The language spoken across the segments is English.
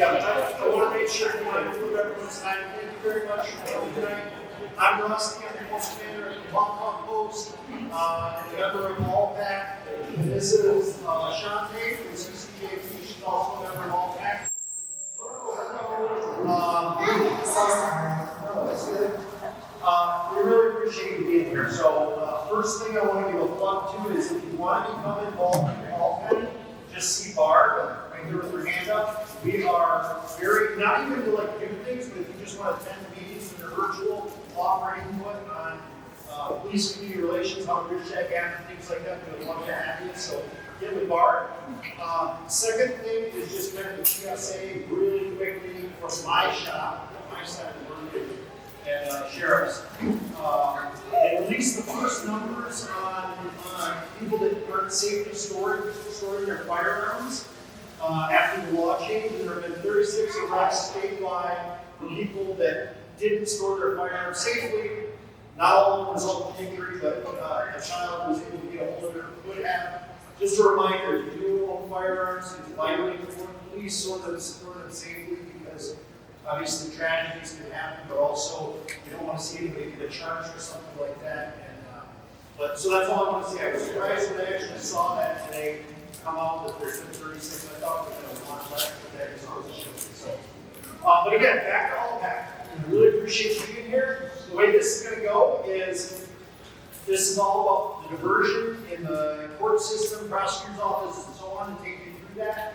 I want to make sure that I include everyone's time. Thank you very much for coming tonight. I'm Rusty, I'm the post commander at the Hong Post, and a member of AllPac. And this is Shantae from CCJP. She's also a member of AllPac. We really appreciate you being here. So, first thing I want to give a plug to is if you want to become involved in AllPac, just see Barb right here with her hand up. We are very, not even to like do things, but if you just want to attend meetings that are virtual, offer input on police community relations, how to bridge that gap, and things like that, we would love to have you. So get with Barb. Second thing is just kind of the PSA really quickly from my shop, my side of the room, and sheriff's. They released the first numbers on people that aren't safely storing their firearms after the law change, and there have been 36 arrests statewide for people that didn't store their firearms safely. Not all of them result in injury, but a child was able to get a hold of it or could have. Just a reminder, if you do own firearms, it's violating the law. Please store them safely, because obviously tragedies can happen, but also you don't want to see anybody get a charge or something like that. And so that's all I want to say. I was surprised when I actually saw that today come out that there's been 36. I thought we had a lot less, but that is position. So, but again, back to AllPac. I really appreciate you being here. The way this is going to go is this is all about the diversion in the court system, prosecutor's office, and so on, and take you through that.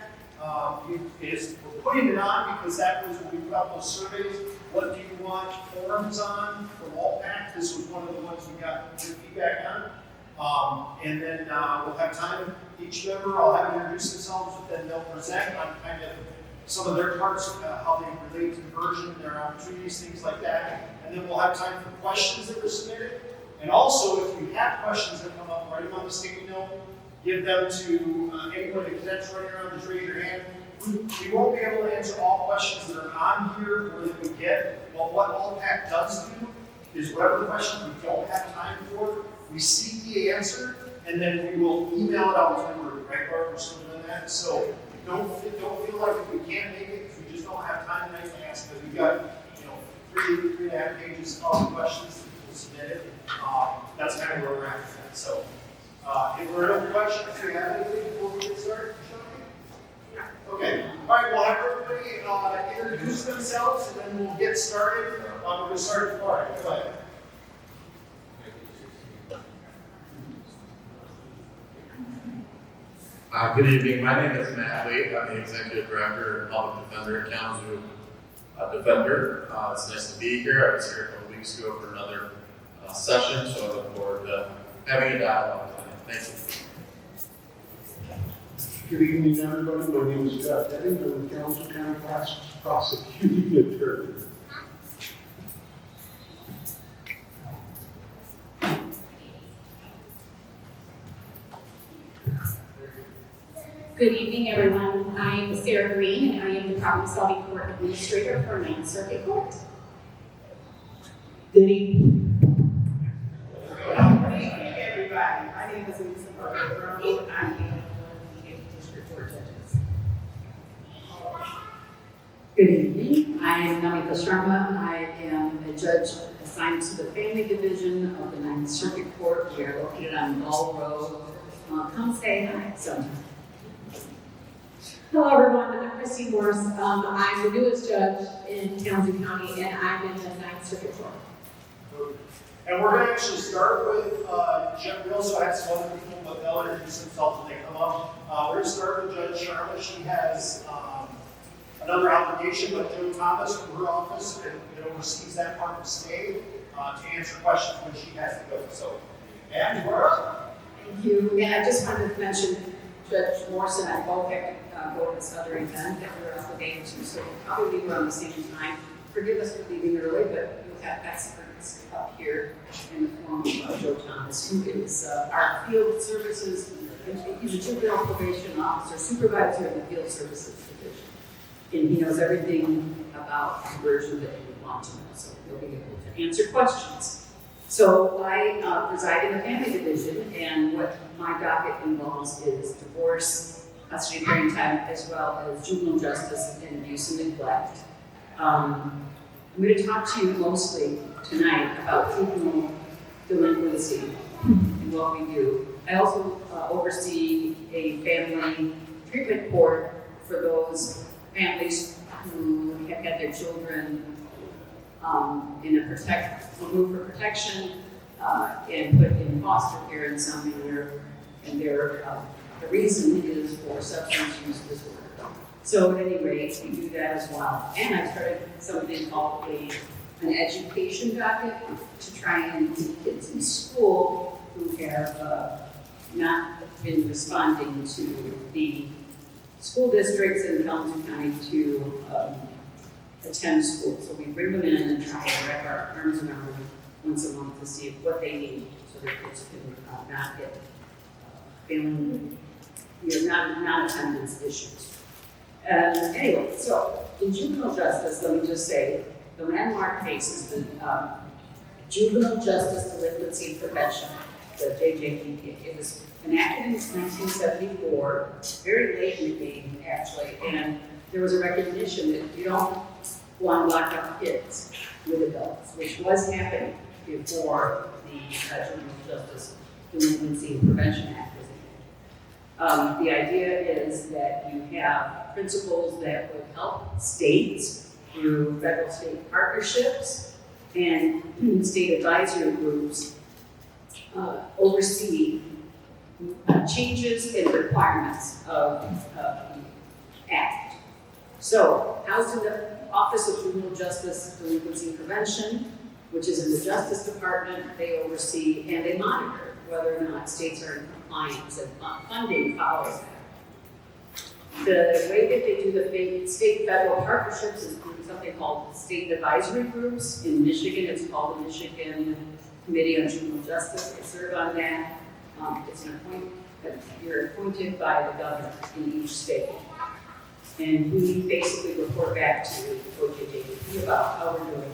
We're putting it on because that was when we put out those surveys. What do you want forms on from AllPac? This was one of the ones we got good feedback on. And then we'll have time. Each member, I'll have them introduce themselves, but then they'll present on kind of some of their parts, how they relate to diversion, their opportunities, things like that. And then we'll have time for questions that were submitted. And also, if you have questions that come up, write them on the sticky note, give them to anyone that cadets running around, just raise your hand. We won't be able to answer all questions that are on here or that we get, but what AllPac does do is whatever questions we don't have time for, we seek the answer, and then we will email it out to the group, right, Barb? We're still doing that. So don't feel like we can't make it because we just don't have time tonight to ask, because we've got, 3.5 pages of questions that people submitted. That's kind of where we're at with that. So if there are no questions, do you have anything before we get started? Okay. All right, we'll have everybody introduce themselves, and then we'll get started. We're going to start with Barb. Go ahead. Good evening. My name is Matt Wade. I'm the Executive Director and Public Defender at Kalamazoo Defender. It's nice to be here. I was here a couple weeks ago for another session, so I look forward to having a dialogue tonight. Thank you. Good evening, everybody. My name is Jeff Eddings. I'm the Kalamazoo County Prosecuting Attorney. Good evening, everyone. I am Sarah Green, and I am the Problem-Solving Court Administrator for 9th Circuit Court. Good evening. Good evening, everybody. My name is Lisa Burrow. I am the District Court Judges. Good evening. I am Namita Sharma. I am a judge assigned to the Family Division of the 9th Circuit Court. We are located on Ball Road. Come say hi sometime. Hello, everyone. I'm Christine Morse. I'm the newest judge in Kalamazoo County, and I'm in the 9th Circuit Court. And we're going to actually start with Jeff. We also have some other people, but they'll introduce themselves when they come up. We're going to start with Judge Sharma. She has another obligation, but Joe Thomas from her office that oversees that part of the state to answer questions when she has to go. So, and we're up. Thank you. And I just wanted to mention Judge Morse and I both have to go to this other event that we're obligated to, so we'll probably be around the same time. Forgive us for leaving early, but you'll have experts up here in the form of Joe Thomas, who is our field services. He's a juvenile probation officer, supervisor in the field services division. And he knows everything about diversion that you would want to know, so he'll be able to answer questions. So I preside in the family division, and what my docket involves is divorce, custody hearing time, as well as juvenile justice and abuse and neglect. I'm going to talk to you mostly tonight about juvenile delinquency and what we do. I also oversee a family treatment court for those families who have had their children removed for protection and put in foster care in some manner, and the reason is for substance use disorder. So at any rate, we do that as well. And I started something called an education docket to try and see kids in school who have not been responding to the school districts in Kalamazoo County to attend school. So we bring them in and try and wrap our arms around them once a month to see what they need so their kids can not get failing, non-attendance issues. Anyway, so in juvenile justice, let me just say, the landmark case is the Juvenile Justice Delinquency Prevention, the JJDP. It was enacted in 1974, very late in the game, actually, and there was a recognition that you don't want to lock up kids with adults, which was happening before the Juvenile Justice Delinquency and Prevention Act was enacted. The idea is that you have principles that would help states through federal-state partnerships and state advisory groups oversee changes and requirements of the Act. So, housed in the Office of Juvenile Justice Delinquency and Prevention, which is in the Justice Department, they oversee and they monitor whether or not states are in compliance and funding follows that. The way that they do the state-federal partnerships is through something called state advisory groups. In Michigan, it's called the Michigan Committee on Juvenile Justice. I serve on that. It's an appointment that you're appointed by the governor in each state. And we basically report back to OJJDP about how we're doing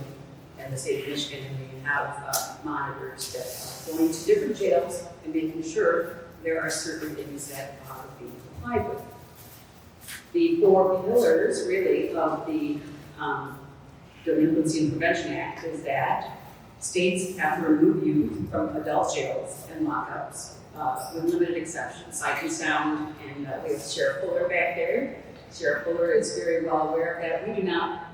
in the state of Michigan, and we have monitors that are going to different jails and making sure there are certain things that are being complied with. The four pillars, really, of the Delinquency and Prevention Act is that states have to remove youth from adult jails and lockups with limited exceptions, sight and sound, and we have Sheriff Fuller back there. Sheriff Fuller is very well aware of that. We do not,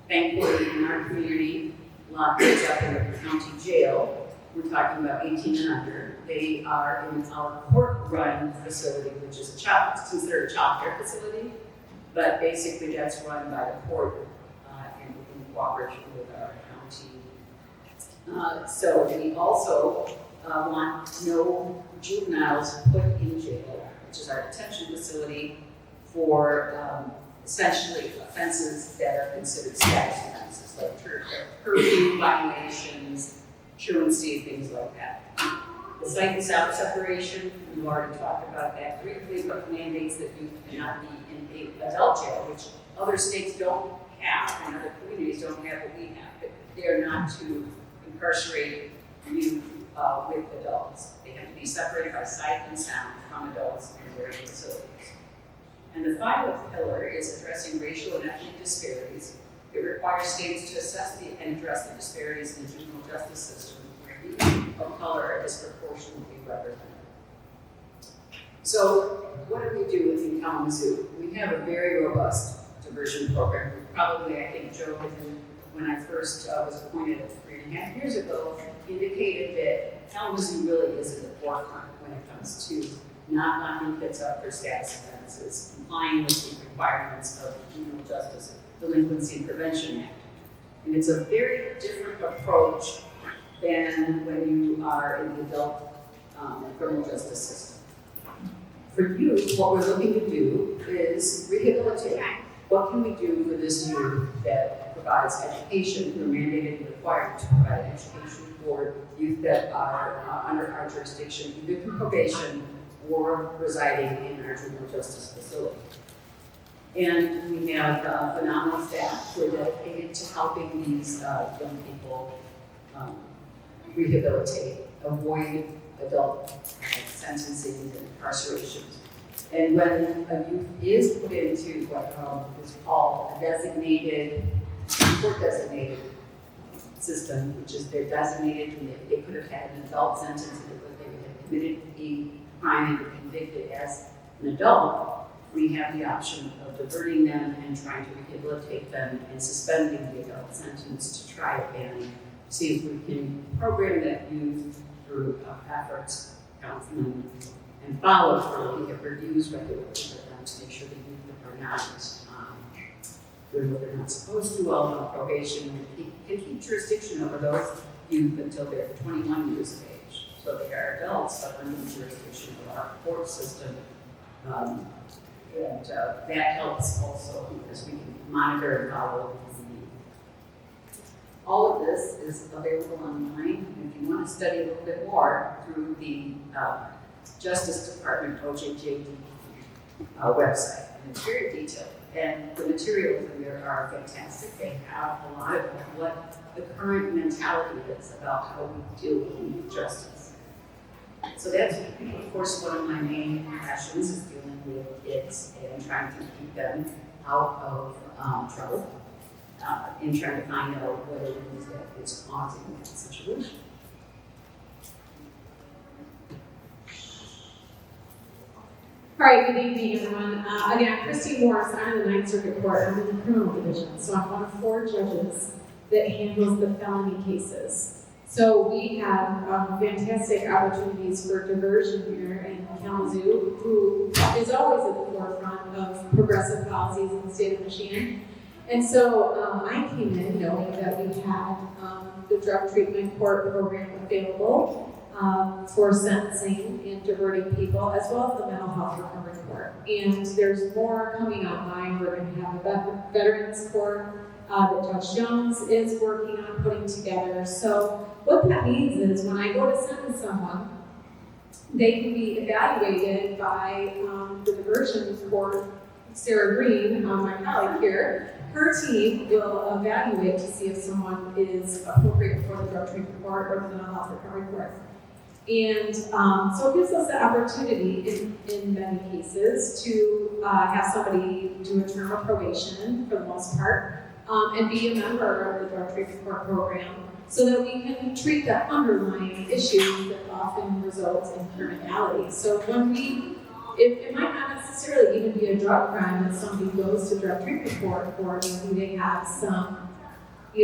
thankfully, in our community, lock kids up in the county jail. We're talking about 18 and under. They are in our court-run facility, which is it's considered a child care facility, but basically that's run by the court in cooperation with our county. So we also want no juveniles put in jail, which is our detention facility, for essentially offenses that are considered status offenses, like curfew violations, truancy, things like that. The sight and sound separation, we've already talked about that briefly, but mandates that you cannot be in an adult jail, which other states don't have, and other communities don't have what we have. But they are not to incarcerate youth with adults. They have to be separated by sight and sound from adults in their facilities. And the final pillar is addressing racial and ethnic disparities. It requires states to assess and address the disparities in the juvenile justice system where youth of color are disproportionately represented. So, what do we do in Kalamazoo? We have a very robust diversion program. Probably, I think Joe, when I first was appointed 3.5 years ago, indicated that Kalamazoo really is in the forefront when it comes to not locking kids up for status offenses, complying with the requirements of the Juvenile Justice Delinquency and Prevention Act. And it's a very different approach than when you are in the adult criminal justice system. For youth, what we're looking to do is rehabilitate. What can we do for this youth that provides education? We're mandated and required to provide education for youth that are under our jurisdiction, either through probation or residing in our juvenile justice facility. And we have phenomenal staff who are dedicated to helping these young people rehabilitate, avoid adult sentencing and incarcerations. And when a youth is put into what is called a designated, court-designated system, which is they're designated, and they could have had an adult sentence if they had committed a crime and were convicted as an adult, we have the option of diverting them and trying to rehabilitate them and suspending the adult sentence to try and see if we can program that youth through efforts, counseling, and follow through. We have reviews regularly with them to make sure the youth are not doing what they're not supposed to while on probation, and keep jurisdiction over those youth until they're 21 years of age. So they are adults, but under the jurisdiction of our court system. That helps also because we can monitor and follow the need. All of this is available online. And if you want to study a little bit more through the Justice Department OJJD website, and it's very detailed. And the materials in there are fantastic. They have a lot of what the current mentality is about how we deal with justice. So that's, of course, one of my main passions is dealing with kids and trying to keep them out of trouble and trying to find out what it is that is causing that situation. All right, good evening, everyone. Again, I'm Christine Morris. I'm in the Ninth Circuit Court. I'm in the criminal division. So I'm one of 4 judges that handles the felony cases. So we have fantastic opportunities for diversion here in Kalamazoo, who is always at the forefront of progressive policies in the state of Michigan. And so I came in knowing that we had the drug treatment court program available for sentencing and diverting people, as well as the mental health recovery court. And there's more coming online. We're going to have a veterans court that Judge Jones is working on putting together. So what that means is when I go to sentence someone, they can be evaluated by the diversion court. Sarah Green, my colleague here, her team will evaluate to see if someone is appropriate for the drug treatment court or the mental health recovery court. And so it gives us the opportunity in many cases to have somebody do a term of probation for the most part and be a member of the drug treatment court program so that we can treat the underlying issues that often result in criminality. So when it might not necessarily even be a drug crime that somebody goes to drug treatment court for, maybe they have some,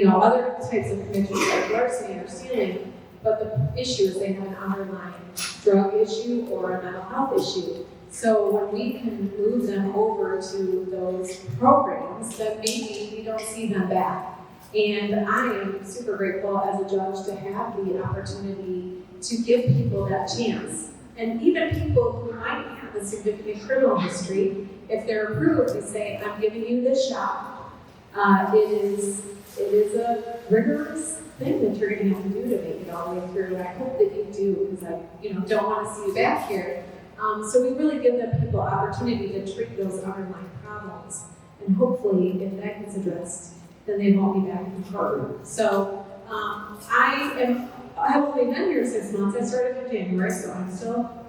other types of convictions like larceny or stealing, but the issue is they have an underlying drug issue or a mental health issue. So when we can move them over to those programs, then maybe we don't see them back. And I am super grateful as a judge to have the opportunity to give people that chance. And even people who might have a significant criminal history, if they're approved, we say, I'm giving you this shot. It is a rigorous thing that you're going to have to do to make it all the way through. And I hope that you do, because I don't want to see you back here. So we really give them people opportunity to treat those underlying problems. And hopefully, if that gets addressed, then they won't be back in the courtroom. So I have only been here 6 months. I started in January, so I'm still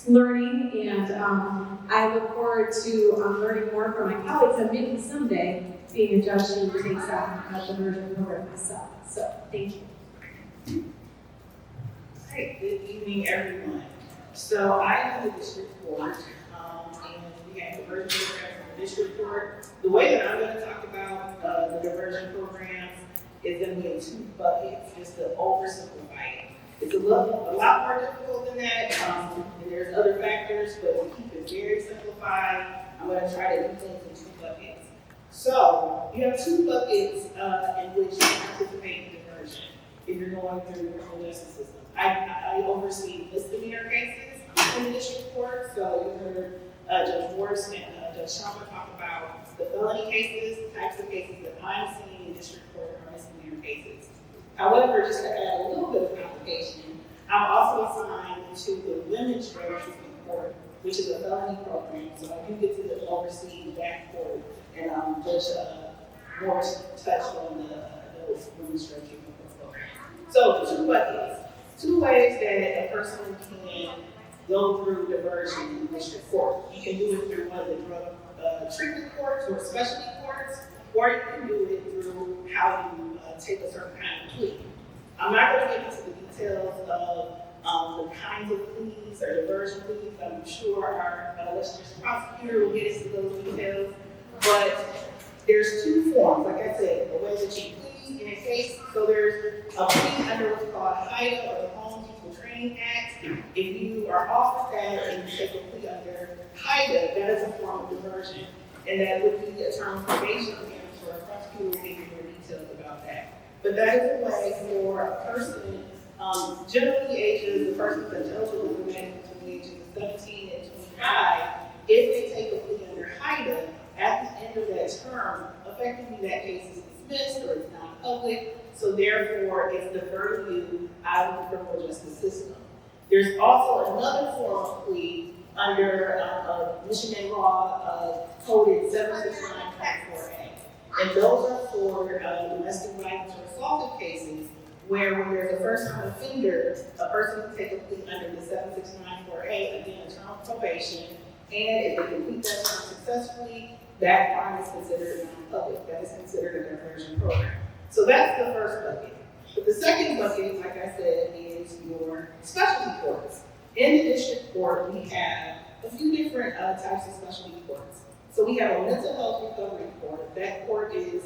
learning, and I look forward to learning more from my colleagues and maybe someday being a judge who takes on a diversion program myself. So thank you. Hey, good evening, everyone. So I am the district court, and we have the diversion program from the district court. The way that I'm going to talk about the diversion programs is going to be in 2 buckets, just to oversimplify it. It's a lot more difficult than that, and there's other factors, but to keep it very simplified, I'm going to try to do things in 2 buckets. So you have 2 buckets in which you participate in diversion if you're going through the criminal justice system. I oversee misdemeanor cases in the district court, so you heard Judge Morris and Judge Schaumburg talk about the felony cases, the types of cases that I'm seeing in district court are misdemeanor cases. However, just to add a little bit of complication, I'm also assigned to the women's drug treatment court, which is a felony program, so I do get to oversee that court, and Judge Morris touched on the women's drug treatment court program. So 2 buckets, 2 ways that a person can go through diversion in the district court. You can do it through one of the drug treatment courts or specialty courts, or you can do it through how you take a certain kind of plea. I'm not going to get into the details of the kinds of pleas or diversion pleas. I'm sure our legislative prosecutor will get into those details. But there's two forms, like I said, the way that you plead in a case. So there's a plea under what's called HIDA, or the Home People Training Act. If you are offered that and you take a plea under HIDA, that is a form of diversion. And that would be a term of probation, again, for a prosecutor will give you more details about that. But that is a way for a person, generally ages, the person that's eligible for that between the ages of 17 and 25, if they take a plea under HIDA, at the end of that term, effectively that case is dismissed or it's not public, so therefore it's diverting you out of the criminal justice system. There's also another form of plea under Michigan law coded 769.4A. And those are for domestic violence or assaultive cases where when there's a first-time offender, a person can take a plea under the 769.4A, again, a term of probation, and if they complete that term successfully, that crime is considered non-public. That is considered a diversion program. So that's the first bucket. But the second bucket, like I said, is your specialty courts. In the district court, we have a few different types of specialty courts. So we have a mental health recovery court. That court is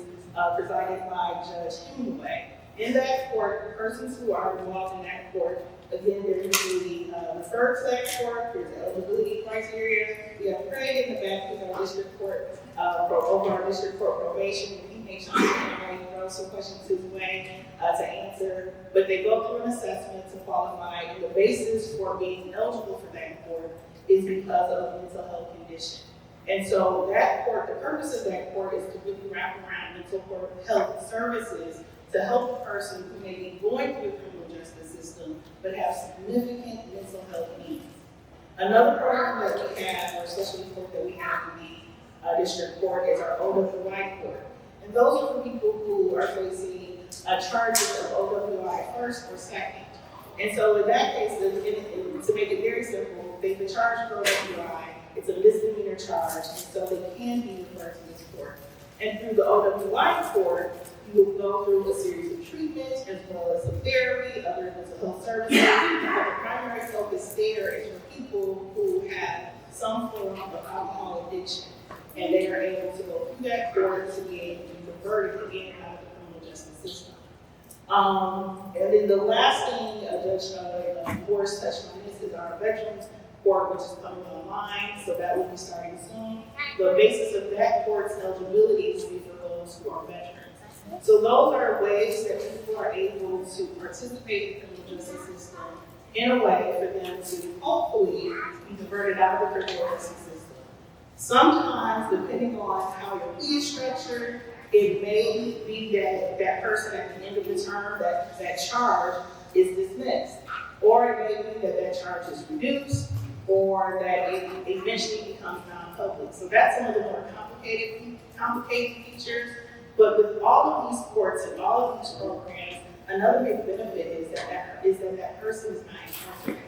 presided by Judge Hemingway. In that court, persons who are involved in that court, again, they're usually referred to that court. There's eligibility criteria. We have Craig in the back who's our district court, over our district court probation. He makes sure he throws some questions his way to answer. But they go through an assessment to qualify, and the basis for being eligible for that court is because of a mental health condition. And so that court, the purpose of that court is to really wrap around mental health services to help a person who may be going through the criminal justice system but have significant mental health needs. Another program that we have, or specialty court that we have in the district court, is our OWI court. And those are for people who are facing charges of OWI first or second. And so in that case, to make it very simple, they've been charged for OWI. It's a misdemeanor charge, and so they can be referred to this court. And through the OWI court, you will go through a series of treatments as well as some therapy, other mental health services. But the primary focus there is for people who have some form of alcohol addiction, and they are able to go through that court to be able to be converted again out of the criminal justice system. And then the last thing Judge Morris touched on is our veterans court, which is coming online, so that will be starting soon. The basis of that court's eligibility is for those who are veterans. So those are ways that people are able to participate in the criminal justice system in a way for them to hopefully be diverted out of the criminal justice system. Sometimes, depending on how your plea is structured, it may be that that person at the end of the term, that charge is dismissed. Or it may be that that charge is reduced, or that it eventually becomes non-public. So that's some of the more complicated features. But with all of these courts and all of these programs, another big benefit is that person is not incarcerated.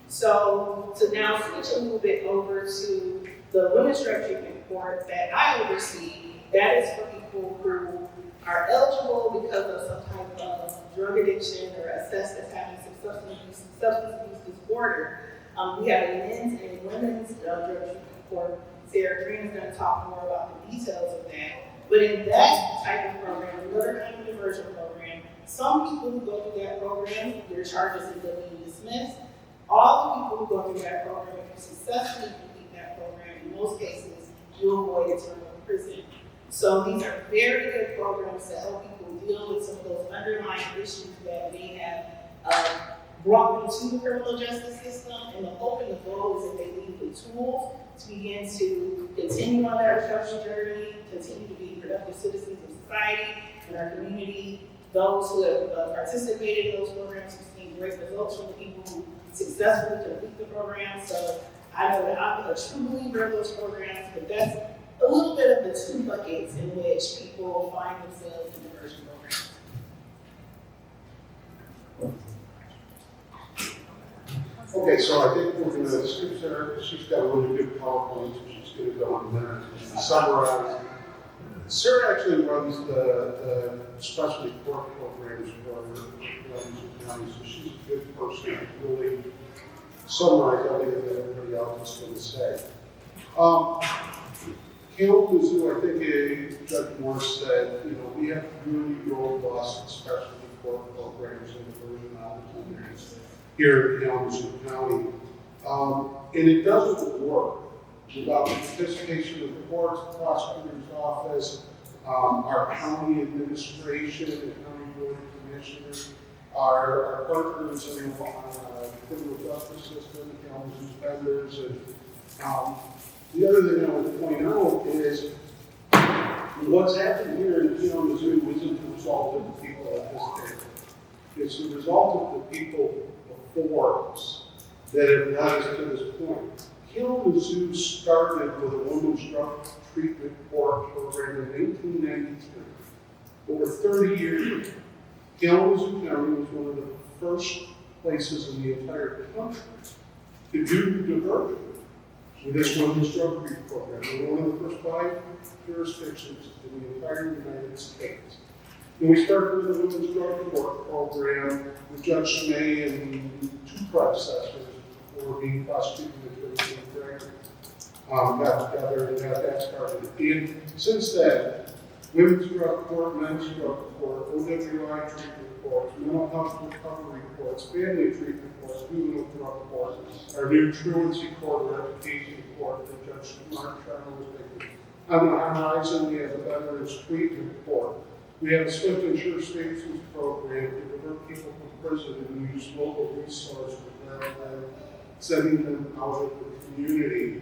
So to now switch a little bit over to the women's drug treatment court that I oversee, that is for people who are eligible because of some type of drug addiction or assessed as having some substance abuse disorder. We have a men's and women's drug treatment court. Sarah Green is going to talk more about the details of that. But in that type of program, another kind of diversion program, some people who go through that program, their charges end up being dismissed. All the people who go through that program, if you successfully complete that program, in most cases, you avoid a term of prison. So these are very good programs to help people deal with some of those underlying issues that they have brought them to the criminal justice system. And the hope and the goal is that they leave the tools to begin to continue on their recovery journey, continue to be productive citizens of society and our community. Those who have participated in those programs have seen great results from the people who successfully complete the program. So I know that I'm a true believer in those programs, but that's a little bit of the two buckets in which people find themselves in diversion programs. Okay, so I think we're gonna skip Sarah, she's got a really good PowerPoint, so she's gonna go on there and summarize. Sarah actually runs the specialty court programs for Kalamazoo County, so she's a good person to really summarize everything that everybody else is gonna say. Kalamazoo, I think Judge Morse said, we have really robust specialty court programs and diversion opportunities here in Kalamazoo County. And it doesn't work without the participation of the courts, the prosecutor's office, our county administration, the county board of commissioners, our partners in the criminal justice system, Kalamazoo's vendors, and the other thing I would point out is what's happened here in Kalamazoo isn't the result of the people at this table. It's the result of the people before us that have led us to this point. Kalamazoo started with a women's drug treatment court program in 1893. Over 30 years ago, Kalamazoo County was one of the first places in the entire country to do diversion with this women's drug treatment program. We were one of the first 5 jurisdictions in the entire United States. And we started with the women's drug court program with Judge May and 2 predecessors before being prosecuted with Judge Gregory. Got together and got that started. And since then, women's drug court, men's drug court, OWI treatment courts, mental health recovery courts, family treatment courts, juvenile drug courts, our new truancy court, reputation court that Judge Mark Charles was making. On the horizon, we have a veterans treatment court. We have a swift and sure stations program to divert people from prison and use local resources rather than sending them out of the community.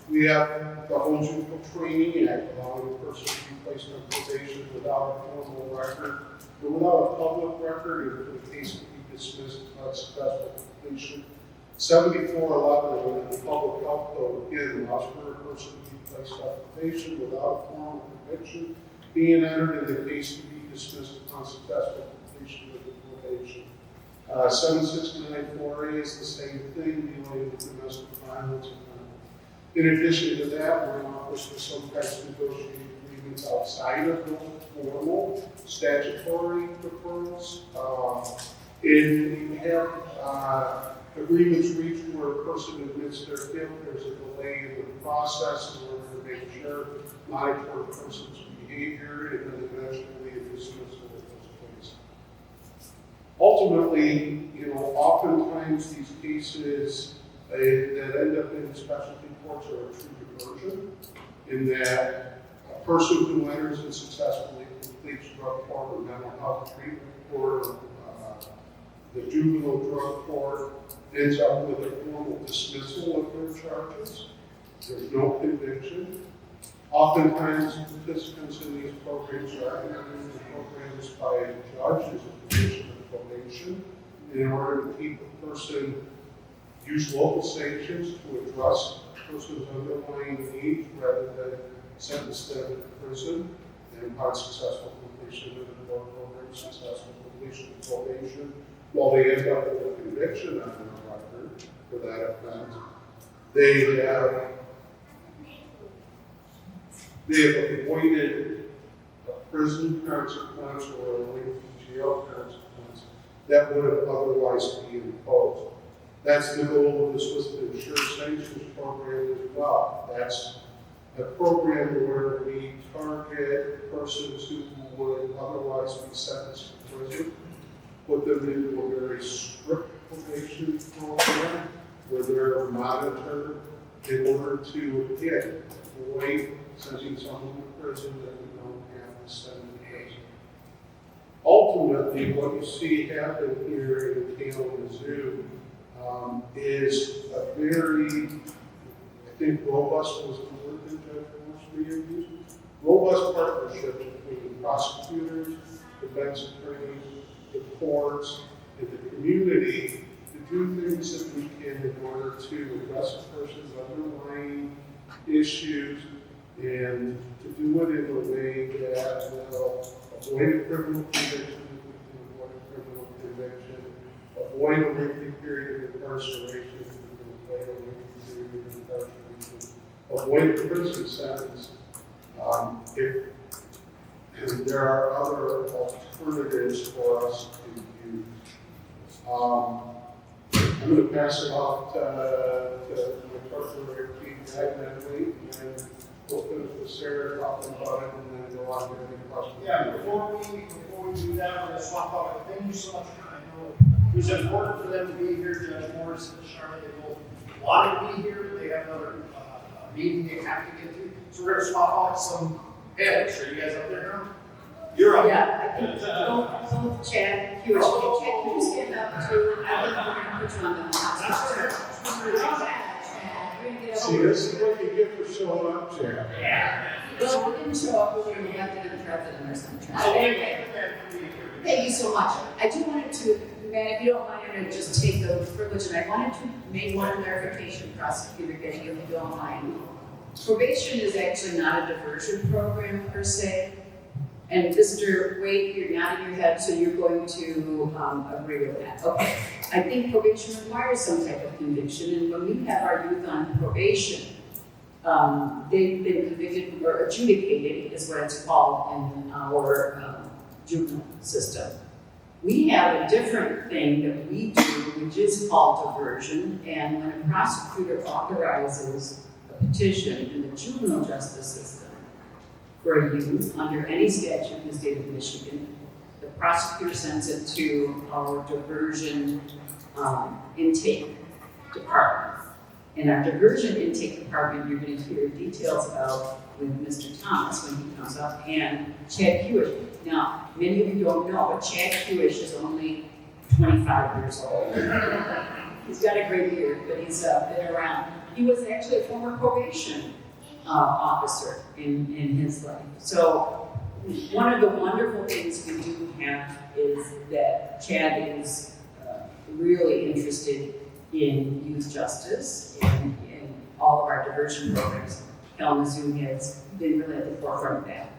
We have the Home Juvenile Training Act, allowing a person to be placed on probation without a formal record, or without a public record, or for the case to be dismissed without successful completion. 7411 of the Public Health Code, again, allows for a person to be placed on probation without a formal conviction, being entered in the case to be dismissed upon successful completion of the probation. 7694A is the same thing, dealing with domestic violence. In addition to that, we're in office for some types of negotiated agreements outside of the formal statutory referrals. And we have agreements reached where a person admits their guilt, there's a delay in the process in order to make sure, monitor a person's behavior, and then eventually a dismissal of those cases. Ultimately, oftentimes these cases that end up in specialty courts are a true diversion, in that a person who enters and successfully completes drug court or mental health treatment court or the juvenile drug court ends up with a formal dismissal of their charges. There's no conviction. Oftentimes, participants in these programs are entered into programs by a judge as a condition of probation in order to keep a person, use local sanctions to address a person's underlying needs rather than sentence them to prison. And upon successful completion of the drug program, successful completion of probation, while they end up with a conviction on their record for that offense, they have avoided a prison consequence or a lengthy jail consequence that would have otherwise been imposed. That's the goal of the Swiss and Sure Sanctions program as well. That's a program where we target persons who would otherwise be sentenced to prison, put them into a very strict probation program where they're monitored in order to, again, avoid sending someone to prison that we don't have to send to prison. Ultimately, what you see happen here in Kalamazoo is a very, I think, robust was the word that Judge Morse used, robust partnership between the prosecutors, defense attorneys, the courts, and the community to do things that we can in order to address a person's underlying issues and to do it in a way that will avoid a criminal conviction, avoid a lengthy period incarceration, avoid a prison sentence. And there are other alternatives for us to use. I'm going to pass it off to my partner, Keith Agnew, and we'll finish with Sarah talking about it and then go on to any questions. Yeah, before we do that, I just want to talk, thank you so much. I know it was important for them to be here, Judge Morris and Charlotte, they both wanted to be here, but they have another meeting they have to get to. So we're going to swap out some heads. Are you guys up there now? You're up. Yeah, I think, don't Chad, Hewish, Chad, can you stand up too? I think we're gonna put you on the hot spot. See, this is what you get for showing up, Chad. Well, we didn't show up, we were elected the president or something. Anyway, thank you so much. I do wanted to, Matt, if you don't mind, I'm gonna just take the privilege, and I wanted to make one clarification, prosecutor, getting if you don't mind. Probation is actually not a diversion program per se. And Mr. Wade, you're nodding your head, so you're going to agree with that. Okay. I think probation requires some type of conviction, and when we have our youth on probation, they've been convicted or adjudicated, is what it's called in our juvenile system. We have a different thing that we do, which is called diversion, and when a prosecutor authorizes a petition in the juvenile justice system, for a youth under any statute in the state of Michigan, the prosecutor sends it to our diversion intake department. In our diversion intake department, you're going to hear details about with Mr. Thomas when he comes up, and Chad Hewish. Now, many of you don't know, but Chad Hewish is only 25 years old. He's got a great beard, but he's been around. He was actually a former probation officer in his life. So one of the wonderful things we do have is that Chad is really interested in youth justice and in all of our diversion programs. Kalamazoo has been really at the forefront of that.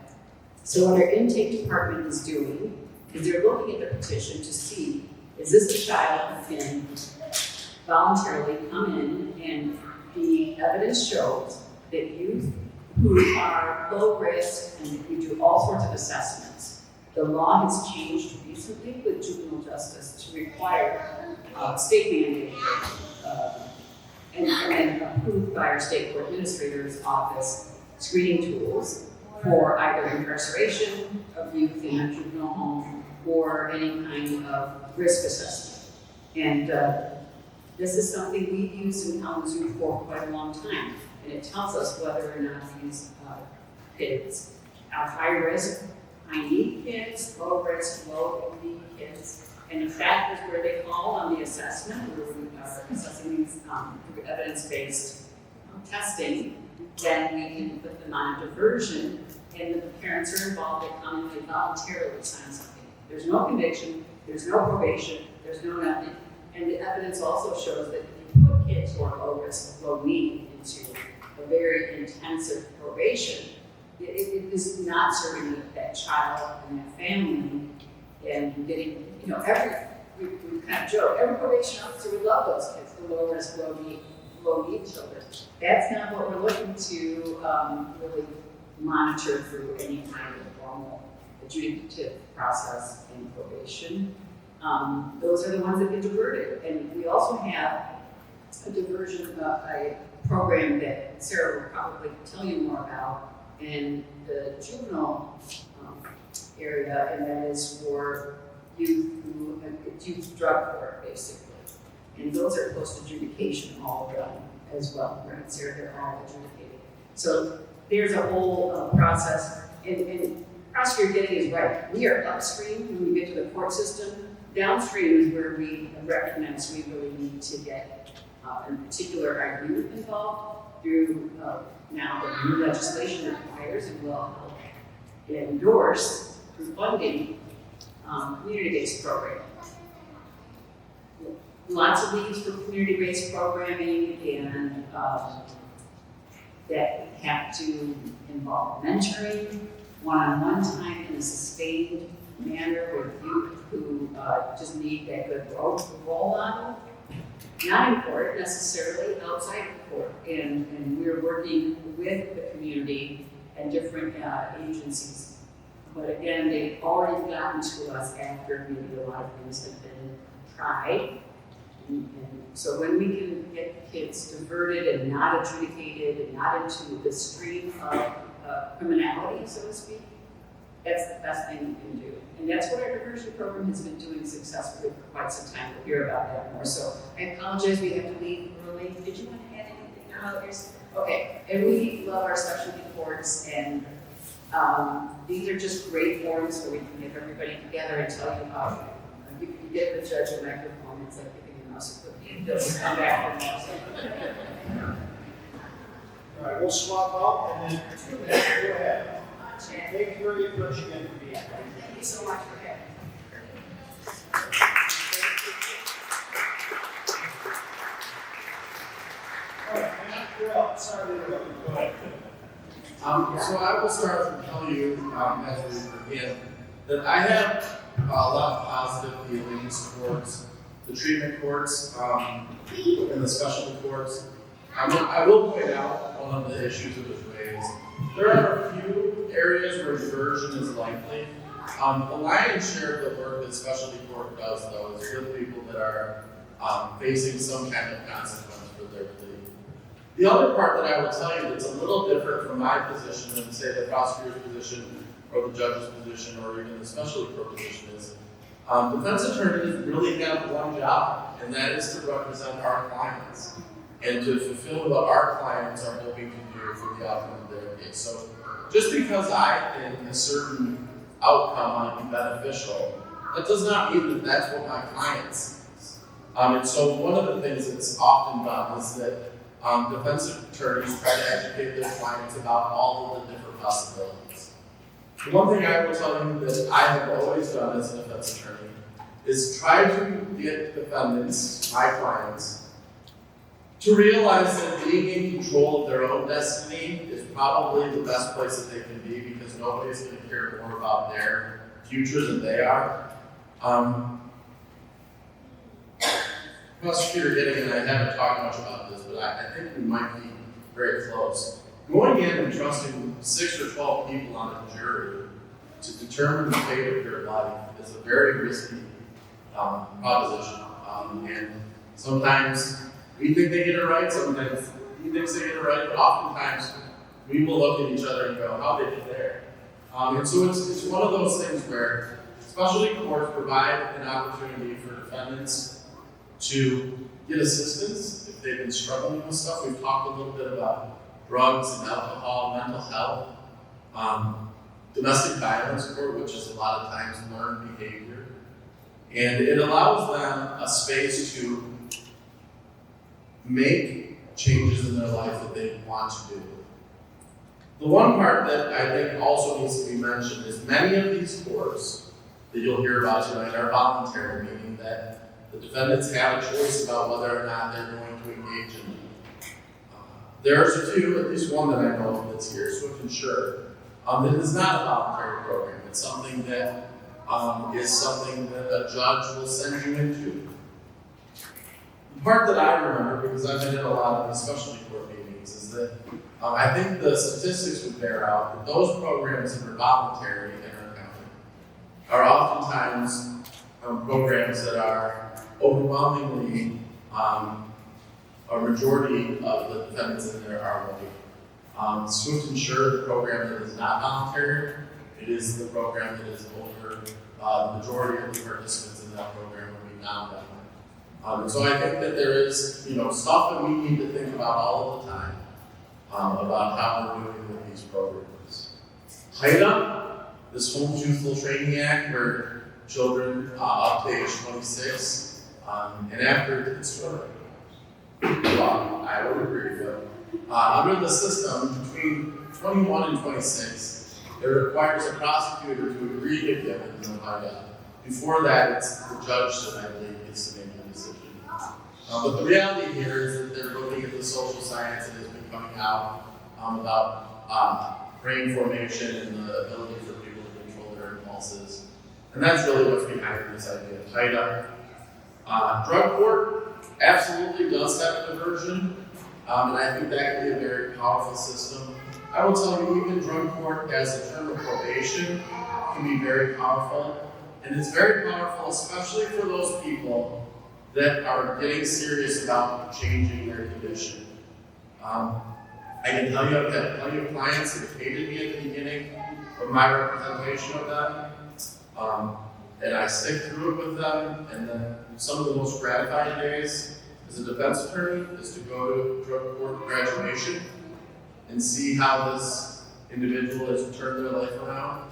So what our intake department is doing is they're looking at the petition to see, is this a child who can voluntarily come in, and the evidence shows that youth who are low risk, and we do all sorts of assessments. The law has changed recently with juvenile justice to require state mandated and approved by our state court administrator's office screening tools for either incarceration of youth in a juvenile home or any kind of risk assessment. And this is something we've used in Kalamazoo for quite a long time. And it tells us whether or not these kids are high risk, high need kids, low risk, low need kids. And if that is where they fall on the assessment, where we are assessing these through evidence-based testing, then we can put them on a diversion, and the parents are involved, they come and they voluntarily sign something. There's no conviction, there's no probation, there's no nothing. And the evidence also shows that if you put kids who are low risk, low need into a very intensive probation, it is not serving that child and that family and getting, we kind of joke, every probation officer would love those kids, the low risk, low need children. That's not what we're looking to really monitor through any kind of formal adjudicative process in probation. Those are the ones that get diverted. And we also have a diversion, a program that Sarah will probably tell you more about in the juvenile area, and that is for youth who it's youth drug court, basically. And those are post adjudication all done as well, right? Sarah, they're all adjudicated. So there's a whole process, and prosecutor getting is right. We are upstream when we get to the court system. Downstream is where we recognize we really need to get, in particular, our youth involved through now the new legislation requires and will help endorse through funding community-based programming. Lots of needs for community-based programming, and that have to involve mentoring, one-on-one time in a sustained manner with youth who just need that good role model. not in court necessarily, outside of court. And we're working with the community and different agencies. But again, they've already gotten to us after maybe a lot of things have been tried. And so when we can get kids diverted and not adjudicated and not into the stream of criminality, so to speak, that's the best thing you can do. And that's what our diversion program has been doing successfully for quite some time. We'll hear about that more. So I apologize, we have to leave early. Did you want to add anything about yours? Okay, and we love our specialty courts, and these are just great forums where we can get everybody together and tell you how you can get the judge a microphone. It's like giving a mouse a cookie. Just come back and All right, we'll swap out and then 2 minutes, go ahead. Thank you very much again for being here. thank you so much for having me. All right, Matt, you're up. Sorry to interrupt you. Go ahead. So I will start to tell you, as we begin, that I have a lot of positive feelings towards the treatment courts and the specialty courts. I will point out one of the issues that was raised. There are a few areas where diversion is likely. The lion's share of the work that specialty court does, though, is with people that are facing some kind of consequence for their plea. The other part that I will tell you that's a little different from my position than, say, the prosecutor's position or the judge's position or even the specialty court position is, defense attorneys really have one job, and that is to represent our clients and to fulfill what our clients are hoping to do for the outcome of their case. So just because I think a certain outcome might be beneficial, that does not mean that that's what my client sees. And so one of the things that's often done is that defense attorneys try to educate their clients about all of the different possibilities. The one thing I will tell you that I have always done as a defense attorney is try to get defendants, my clients, to realize that being in control of their own destiny is probably the best place that they can be, because nobody's going to care more about their future than they are. Prosecutor Gidding and I haven't talked much about this, but I think we might be very close. Going in and trusting 6 or 12 people on a jury to determine the fate of your life is a very risky proposition. And sometimes we think they get it right, sometimes he thinks they get it right, but oftentimes we will look at each other and go, how did they get there? And so it's one of those things where specialty courts provide an opportunity for defendants to get assistance if they've been struggling with stuff. We've talked a little bit about drugs and alcohol, mental health, domestic violence court, which is a lot of times learned behavior. And it allows them a space to make changes in their life that they want to do. The one part that I think also needs to be mentioned is many of these courts that you'll hear about tonight are voluntary, meaning that the defendants have a choice about whether or not they're going to engage in them. There's two, at least one that I know of that's here, Swift and Sure. That is not a voluntary program. It's something that is something that a judge will send you into. The part that I remember, because I've been in a lot of these specialty court meetings, is that I think the statistics would bear out that those programs that are voluntary in our county are oftentimes programs that are overwhelmingly, a majority of the defendants in there are white. Swift and Sure, the program that is not voluntary, it is the program that is older. The majority of the participants in that program will be non-violent. And so I think that there is, stuff that we need to think about all of the time about how we're doing with these programs. HIDA, this Home Youthful Training Act, where children up to age 26 and after it's well, I would agree with you. Under the system, between 21 and 26, it requires a prosecutor to agree to give it in the HIDA. Before that, it's the judge that I believe gets to make the decision. But the reality here is that they're looking at the social science that has been coming out about brain formation and the ability for people to control their impulses. And that's really what's behind this idea of HIDA. Drug court, absolutely does have a diversion, and I think that can be a very powerful system. I will tell you, even drug court as a term of probation can be very powerful, and it's very powerful, especially for those people that are getting serious about changing their condition. I can tell you, I've had plenty of clients that hated me at the beginning of my representation of them, and I stick through it with them, and then some of the most gratifying days as a defense attorney is to go to drug court graduation and see how this individual has turned their life around.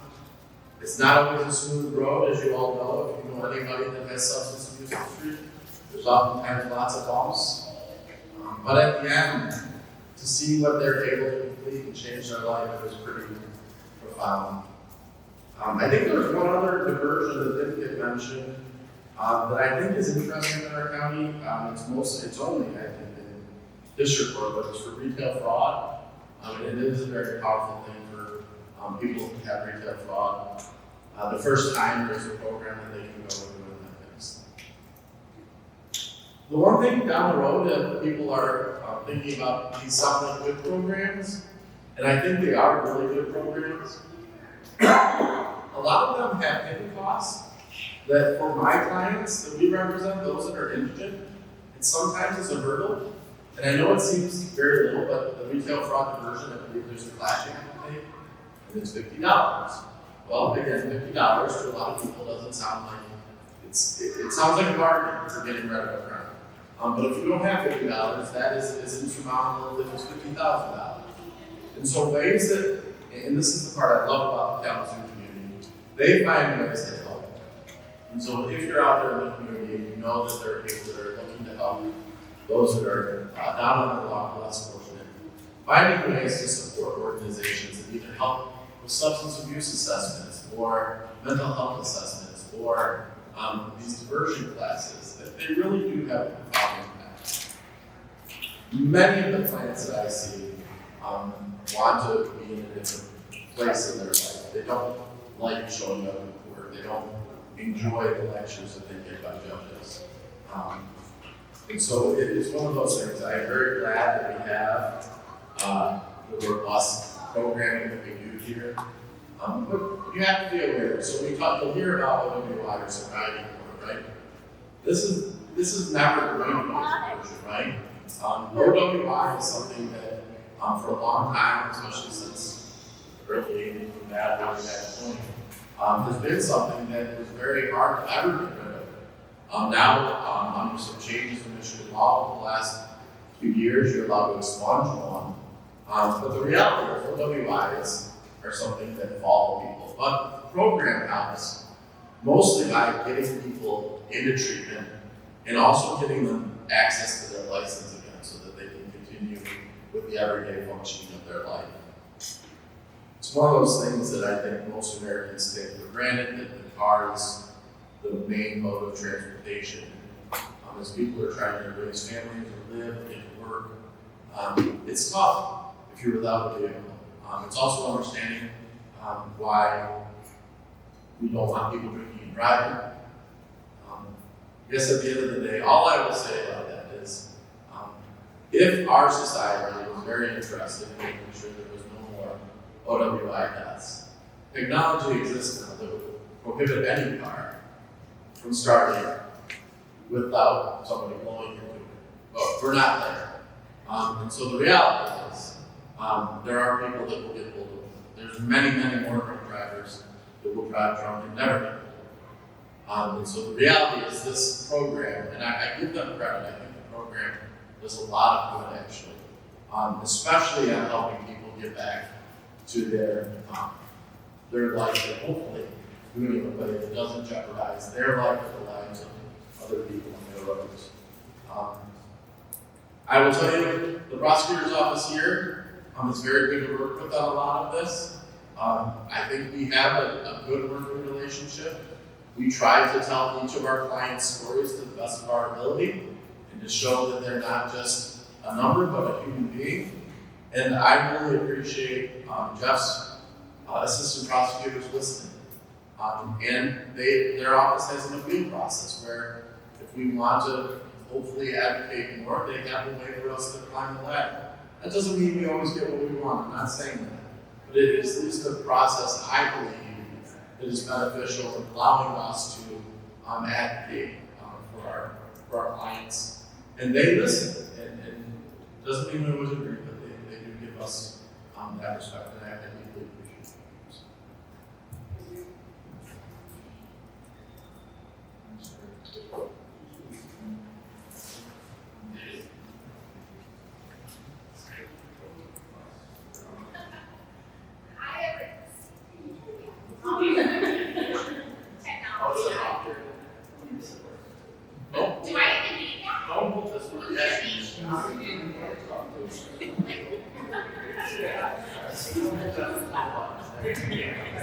It's not always a smooth road, as you all know. If you know anybody that has substance abuse history, there's oftentimes lots of bumps. But at the end, to see what they're able to complete and change their life is pretty profound. I think there's one other diversion that didn't get mentioned that I think is interesting in our county. It's only, I think, in district court, but it's for retail fraud. And it is a very powerful thing for people who have retail fraud. The first time there's a program that they can go and do that things. The one thing down the road that people are thinking about, these sound like good programs, and I think they are really good programs. A lot of them have hidden costs that for my clients that we represent, those that are indigent, it sometimes is a hurdle. And I know it seems very little, but the retail fraud diversion, I believe there's a class you have to pay, and it's $50. Well, again, $50 to a lot of people doesn't sound like it sounds like a bargain for getting rid of a crime. But if you don't have $50, that is insurmountable if it was $50,000. And so ways that, and this is the part I love about the Kalamazoo community, they find ways to help. And so if you're out there in the community and you know that there are people that are looking to help those that are down on the luck, less fortunate, finding ways to support organizations that either help with substance abuse assessments or mental health assessments or these diversion classes, that they really do have a profound impact. Many of the clients that I see want to be in a different place in their life. They don't like showing up in court. They don't enjoy the lectures that they get by judges. And so it is one of those things. I'm very glad that we have the robust programming that we do here. But you have to be aware. So you'll hear about OWI or sobriety court, right? This is never going to be a diversion, right? OWI is something that for a long time, especially since the early 80s from that way back point, has been something that is very hard to ever get rid of. Now, under some changes in Michigan law over the last few years, you're allowed to expunge one. But the reality is, OWIs are something that follow people. But the program helps mostly by getting people into treatment and also getting them access to their license again so that they can continue with the everyday functioning of their life. It's one of those things that I think most Americans take for granted, that the car is the main mode of transportation. As people are trying to raise families or live, get to work, it's tough if you're without a vehicle. It's also understanding why we don't want people drinking and driving. I guess at the end of the day, all I will say about that is, if our society was very interested in making sure there was no more OWI deaths, technology exists now that would prohibit any car from starting without somebody blowing into it. But we're not there. And so the reality is, there are people that will get pulled over. There's many, many more drunk drivers that will drive drunk and never get pulled over. And so the reality is this program, and I give them credit, I think the program does a lot of good actually, especially on helping people get back to their life and hopefully doing it in a way that doesn't jeopardize their life or the lives of other people on their roads. I will tell you, the prosecutor's office here is very good to work with on a lot of this. I think we have a good working relationship. We try to tell each of our clients' stories to the best of our ability and to show that they're not just a number, but a human being. And I really appreciate Jeff's assistant prosecutors listening. And their office has an appeal process where if we want to hopefully advocate more, they have a way for us to climb the ladder. That doesn't mean we always get what we want, I'm not saying that. But it is at least a process, I believe, that is beneficial in allowing us to advocate for our clients. And they listen, and doesn't mean we always agree, but they do give us that respect, and I deeply appreciate it. Do I even need that? Don't hold this one.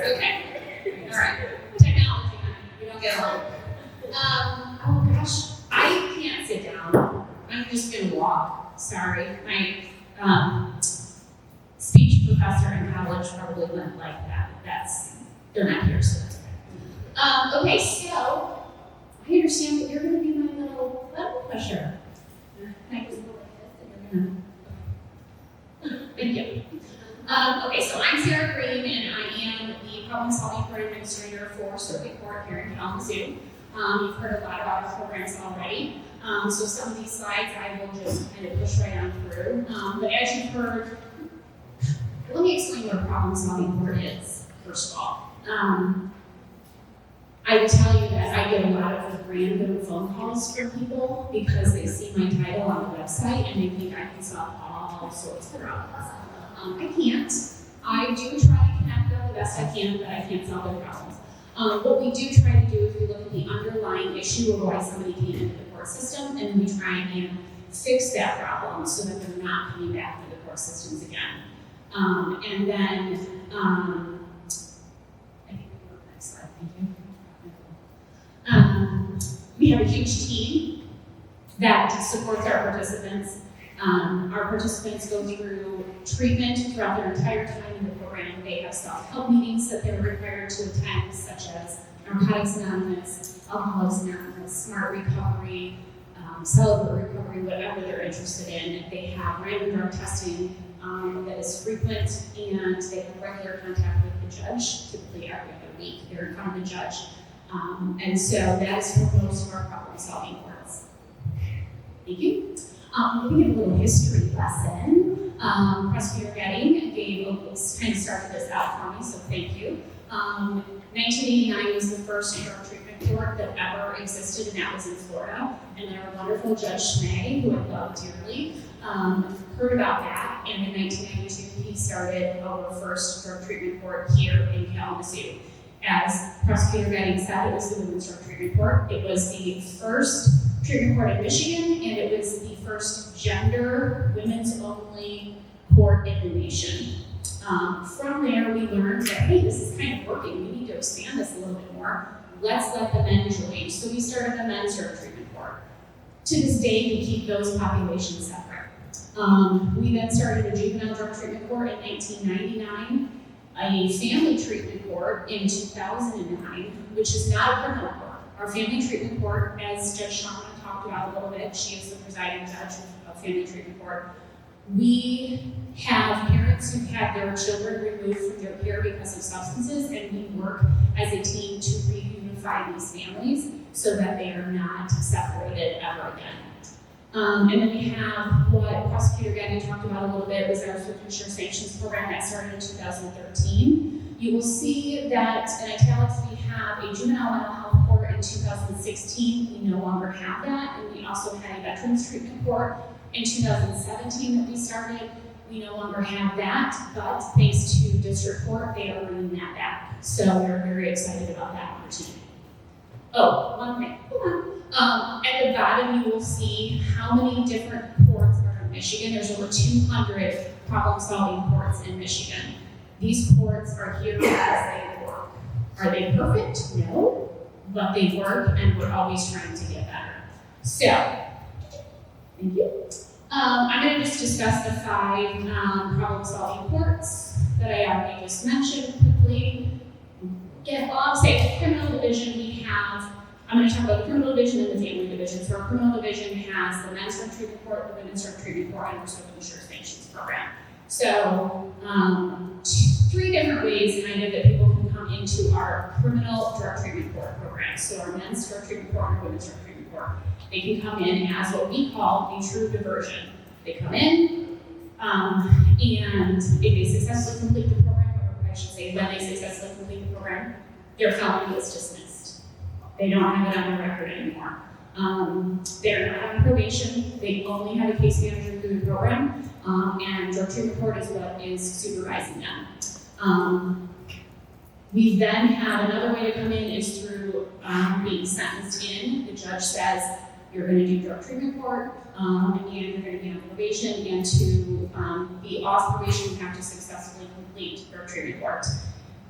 Okay, all right. Technology, we don't get old. Oh gosh, I can't sit down. I'm just gonna walk. Sorry, my speech professor in college probably went like that. They're not here, so that's okay. Okay, so I understand that you're gonna be my little level pusher. Can I just go like this and you're gonna? Thank you. Okay, so I'm Sarah Green, and I am the Problem Solving Court Administrator for Circuit Court here in Kalamazoo. You've heard a lot about our programs already, so some of these slides I will just kind of push right on through. But as you've heard, let me explain what a Problem Solving Court is, first of all. I will tell you that I get a lot of random phone calls from people because they see my title on the website and they think I can solve all sorts of problems. I can't. I do try to connect them the best I can, but I can't solve their problems. What we do try to do is we look at the underlying issue of why somebody came into the court system, and we try and fix that problem so that they're not coming back to the court systems again. And then, I think we'll go to the next slide, thank you. We have a huge team that supports our participants. Our participants go through treatment throughout their entire time in the program. They have self-help meetings that they're required to attend, such as Narcotics Anonymous, Alcoholics Anonymous, Smart Recovery, Celebrate Recovery, whatever they're interested in. They have random drug testing that is frequent, and they have regular contact with the judge, typically every other week. They're in front of the judge. And so that is for most of our problem-solving courts. Thank you. Let me give a little history lesson. Prosecutor Getting kind of started this out for me, so thank you. 1989 was the first drug treatment court that ever existed, and that was in Florida. And our wonderful Judge Schmay, who I love dearly, heard about that, and in 1992 he started our first drug treatment court here in Kalamazoo. As Prosecutor Getting said, it was the Women's Drug Treatment Court. It was the first treatment court in Michigan, and it was the first gender, women's-only court in the nation. From there, we learned that, hey, this is kind of working. We need to expand this a little bit more. Let's let the men join. So we started the men's drug treatment court. To this day, we keep those populations separate. We then started a juvenile drug treatment court in 1999, a family treatment court in 2009, which is not a criminal court. Our family treatment court, as Judge Shauna talked about a little bit, she is the presiding judge of family treatment court. We have parents who've had their children removed from their care because of substances, and we work as a team to reunify these families so that they are not separated ever again. And then we have what Prosecutor Getty talked about a little bit, was our future sanctions program that started in 2013. You will see that in italics we have a juvenile mental health court in 2016. We no longer have that, and we also had a veterans treatment court in 2017 that we started. We no longer have that, but thanks to district court, they are bringing that back. So we're very excited about that opportunity. Oh, one thing, hold on. At the bottom, you will see how many different courts are in Michigan. There's over 200 problem-solving courts in Michigan. These courts are here because they work. Are they perfect? No, but they work, and we're always trying to get better. So, thank you. I'm going to just discuss the 5 problem-solving courts that I already just mentioned quickly. Say, the criminal division, we have I'm going to talk about the criminal division and the family division. So our criminal division has the men's drug treatment court, the women's drug treatment court, and our social insurance sanctions program. So 3 different ways kind of that people can come into our criminal drug treatment court program. So our men's drug treatment court and our women's drug treatment court. They can come in as what we call a true diversion. They come in, and if they successfully complete the program, or I should say when they successfully complete the program, their felony is dismissed. They don't have it on their record anymore. They're not on probation. They only have a case manager through the program, and drug treatment court is what is supervising them. We then have another way to come in is through being sentenced in. The judge says you're going to do drug treatment court, and you're going to be on probation, and to be off probation, you have to successfully complete drug treatment court.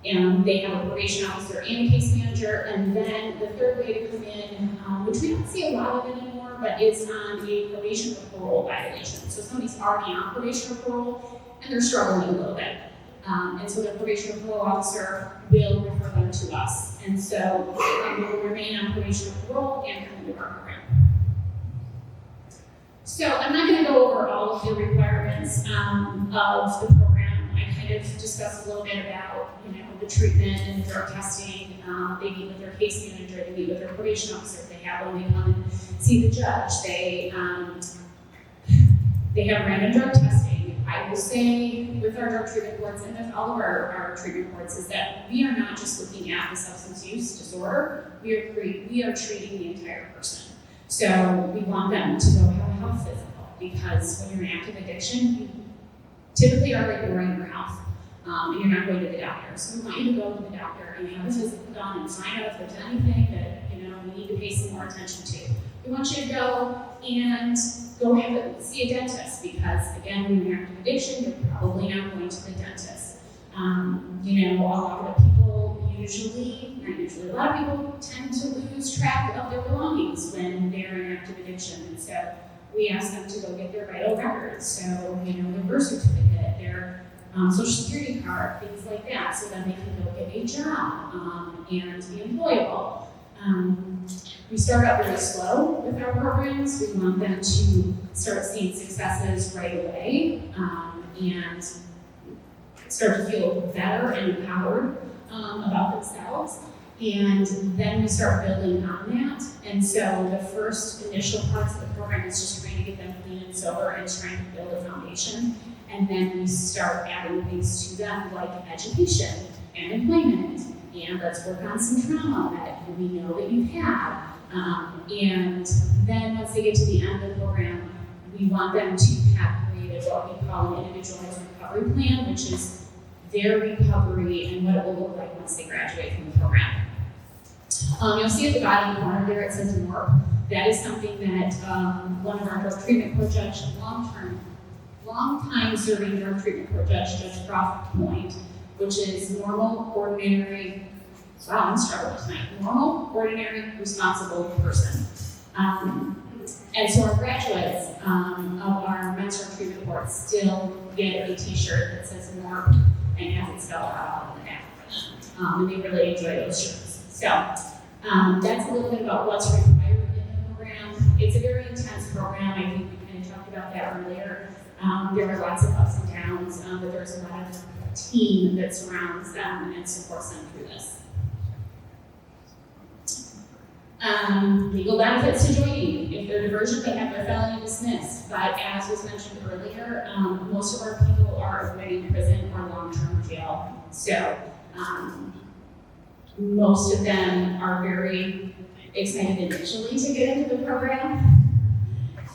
And they have a probation officer and a case manager, and then the third way to come in, which we don't see a lot of anymore, but is on a probation or parole violation. So somebody's already on probation or parole, and they're struggling a little bit. And so the probation or parole officer will refer them to us. And so they will remain on probation or parole and come into our program. So I'm not going to go over all of the requirements of the program. I kind of discussed a little bit about, the treatment and the drug testing. They meet with their case manager, they meet with their probation officer. They have when they come and see the judge. They have random drug testing. I will say with our drug treatment courts and with all of our treatment courts is that we are not just looking at the substance use disorder. We are treating the entire person. So we want them to go have a health physical, because when you're in active addiction, you typically are ignoring your health. And you're not going to the doctor. So we want you to go to the doctor and have a physical done and find out if there's anything that we need to pay some more attention to. We want you to go and see a dentist, because again, when you're in active addiction, you're probably not going to the dentist. A lot of people a lot of people tend to lose track of their belongings when they're in active addiction, and so we ask them to go get their vital records. So their birth certificate, their social security card, things like that, so then they can go get a job and be employable. We start out very slow with our programs. We want them to start seeing successes right away and start to feel better and empowered about themselves. And then we start building on that. And so the first initial parts of the program is just trying to get them clean and sober and trying to build a foundation. And then we start adding things to them like education and employment, and let's work on some trauma that we know that you've had. And then once they get to the end of the program, we want them to have created what we call an individualized recovery plan, which is their recovery and what it will look like once they graduate from the program. You'll see at the bottom corner there it says MORP. That is something that one of our drug treatment court judge, long-time serving drug treatment court judge, Judge Croft Point, which is normal, ordinary, I'm struggling tonight, normal, ordinary, responsible person. And so our graduates of our men's drug treatment court still get a t-shirt that says MORP and has it spelled out on the back. And they really enjoy those shirts. So that's a little bit about what's required in the program. It's a very intense program. I think we kind of talked about that earlier. There are lots of ups and downs, but there's a lot of team that surrounds them and supports them through this. Legal benefits to joining. If they're diversion, they have their felony dismissed. But as was mentioned earlier, most of our people are avoiding prison or long-term jail. So most of them are very excited initially to get into the program.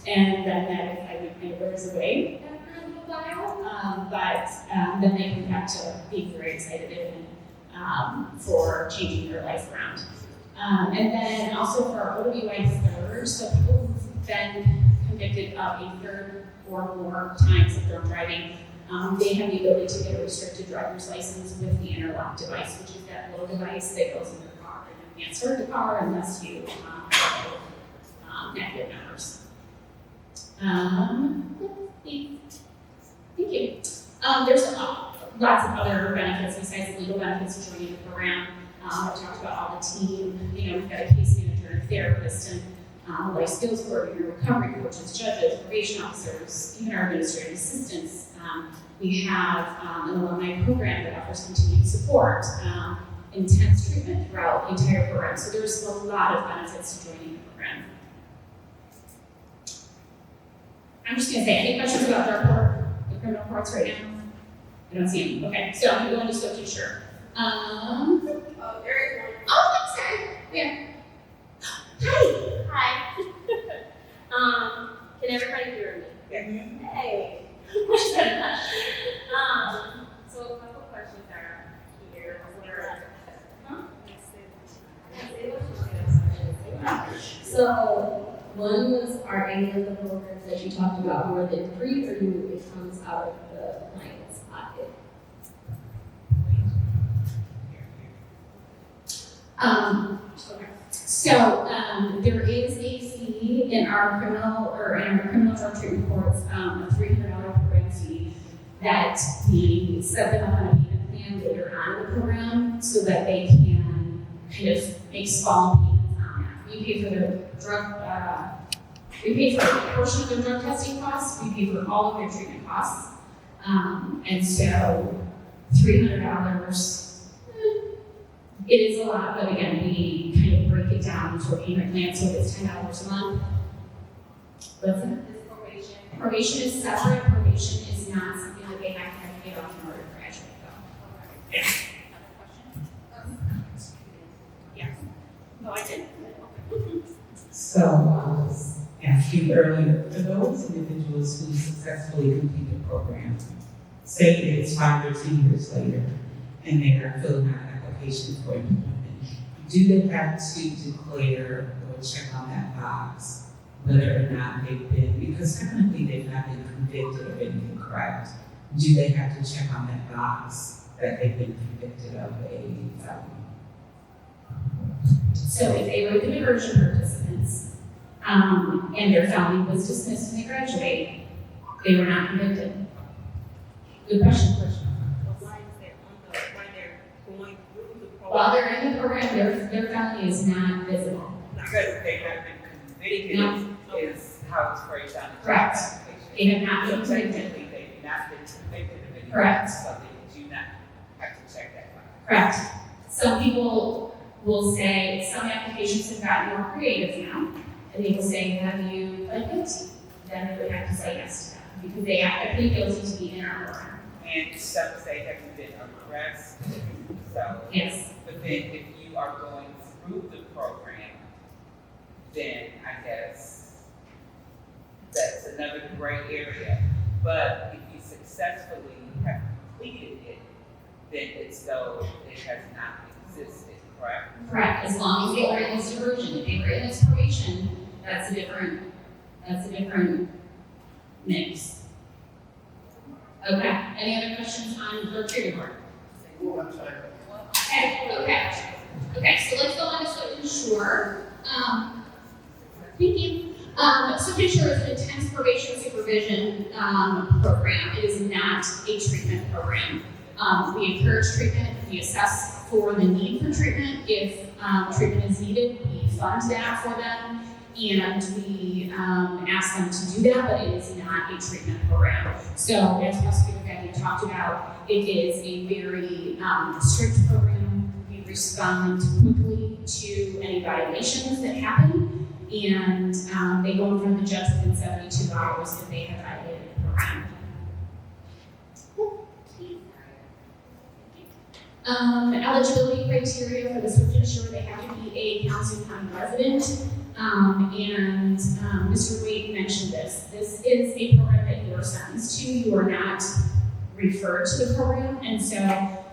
And then that excitement kind of wears away after a little while. But then they come back to being very excited and for changing their life around. And then also for our OWI third, so people who've been convicted of a third or more times of drunk driving, they have the ability to get a restricted driver's license with the interlock device, which is that little device that goes in the car. And you can't start the car unless you have negative numbers. Thank you. There's lots of other benefits besides the legal benefits of joining the program. We talked about all the team, we've got a case manager, a therapist, and life skills coordinator, recovery coaches, judges, probation officers, even our administrative assistants. We have an alumni program that offers continued support, intense treatment throughout the entire program. So there's a lot of benefits to joining the program. I'm just going to say, any questions about the criminal courts right now? I don't see any. Okay, so I'm going to go into subject sure. There is one. Oh, I'm sorry. Yeah. Hi. Hi. Can everybody hear me? Hey. So a couple questions are here. So one was, are any of the programs that you talked about more than free, or do it comes out of the client's pocket? So there is a fee in our criminal drug treatment courts, a $300 program fee that we set them up on a payment plan later on in the program so that they can kind of make small payments on that. We pay for their we pay for a portion of their drug testing costs, we pay for all of their treatment costs. And so $300, it is a lot, but again, we kind of break it down into a payment plan, so it's $10 a month. What's that? Is probation? Probation is separate. Probation is not something that they have to get off in order to graduate, though. Yeah. Yeah. No, I didn't. So I was asking earlier, for those individuals who successfully complete the program, say it's 5 or 10 years later, and they are filling out an application for employment, do they have to declare or check on that box whether or not they've been, because technically they've not been convicted of anything, correct? Do they have to check on that box that they've been convicted of a felony? So if they were the diversion participants, and their felony was dismissed when they graduate, they were not convicted. Good question. Why they're going through the program? While they're in the program, their felony is not visible. Because they have been convicted No. is how it's phrased on the Correct. job application. They have not So been convicted. technically, they've not been convicted of anything. Correct. So they do not have to check that box. Correct. Some people will say, some applications have gotten more creative now, and they will say, have you pled guilty? Then they would have to say yes to that, because they have to plead guilty to be in our program. And some say have you been arrested, so. Yes. But then if you are going through the program, then I guess that's another gray area. But if you successfully have completed it, then it's though it has not existed, correct? Correct, as long as they were in this diversion. If they were in this probation, that's a different mix. Okay, any other questions on the treatment court? Okay, so let's go on to Soap Sure. Thank you. Soap Sure is an intense probation supervision program. It is not a treatment program. We encourage treatment, we assess for the need for treatment. If treatment is needed, we fund that for them, and we ask them to do that, but it is not a treatment program. So as Prosecutor Gagnon talked about, it is a very strict program. We respond quickly to any violations that happen, and they go in front of the judge within 72 hours if they have violated the program. Eligibility criteria for the Soap and Sure, they have to be a Kalamazoo County resident. And Mr. Wade mentioned this. This is a program that you are sentenced to. You are not referred to the program, and so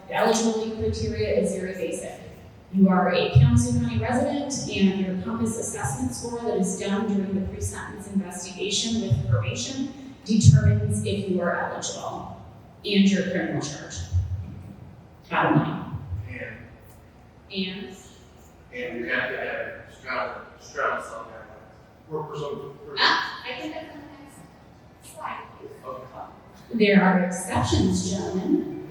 the eligibility criteria is very basic. You are a Kalamazoo County resident, and your COMPASS assessment score that is done during the pre-sentence investigation with probation determines if you are eligible and your criminal charge. Bottom line. And And you have to have strong self-governance. Workers on. I think that's on the next slide. There are exceptions, gentlemen.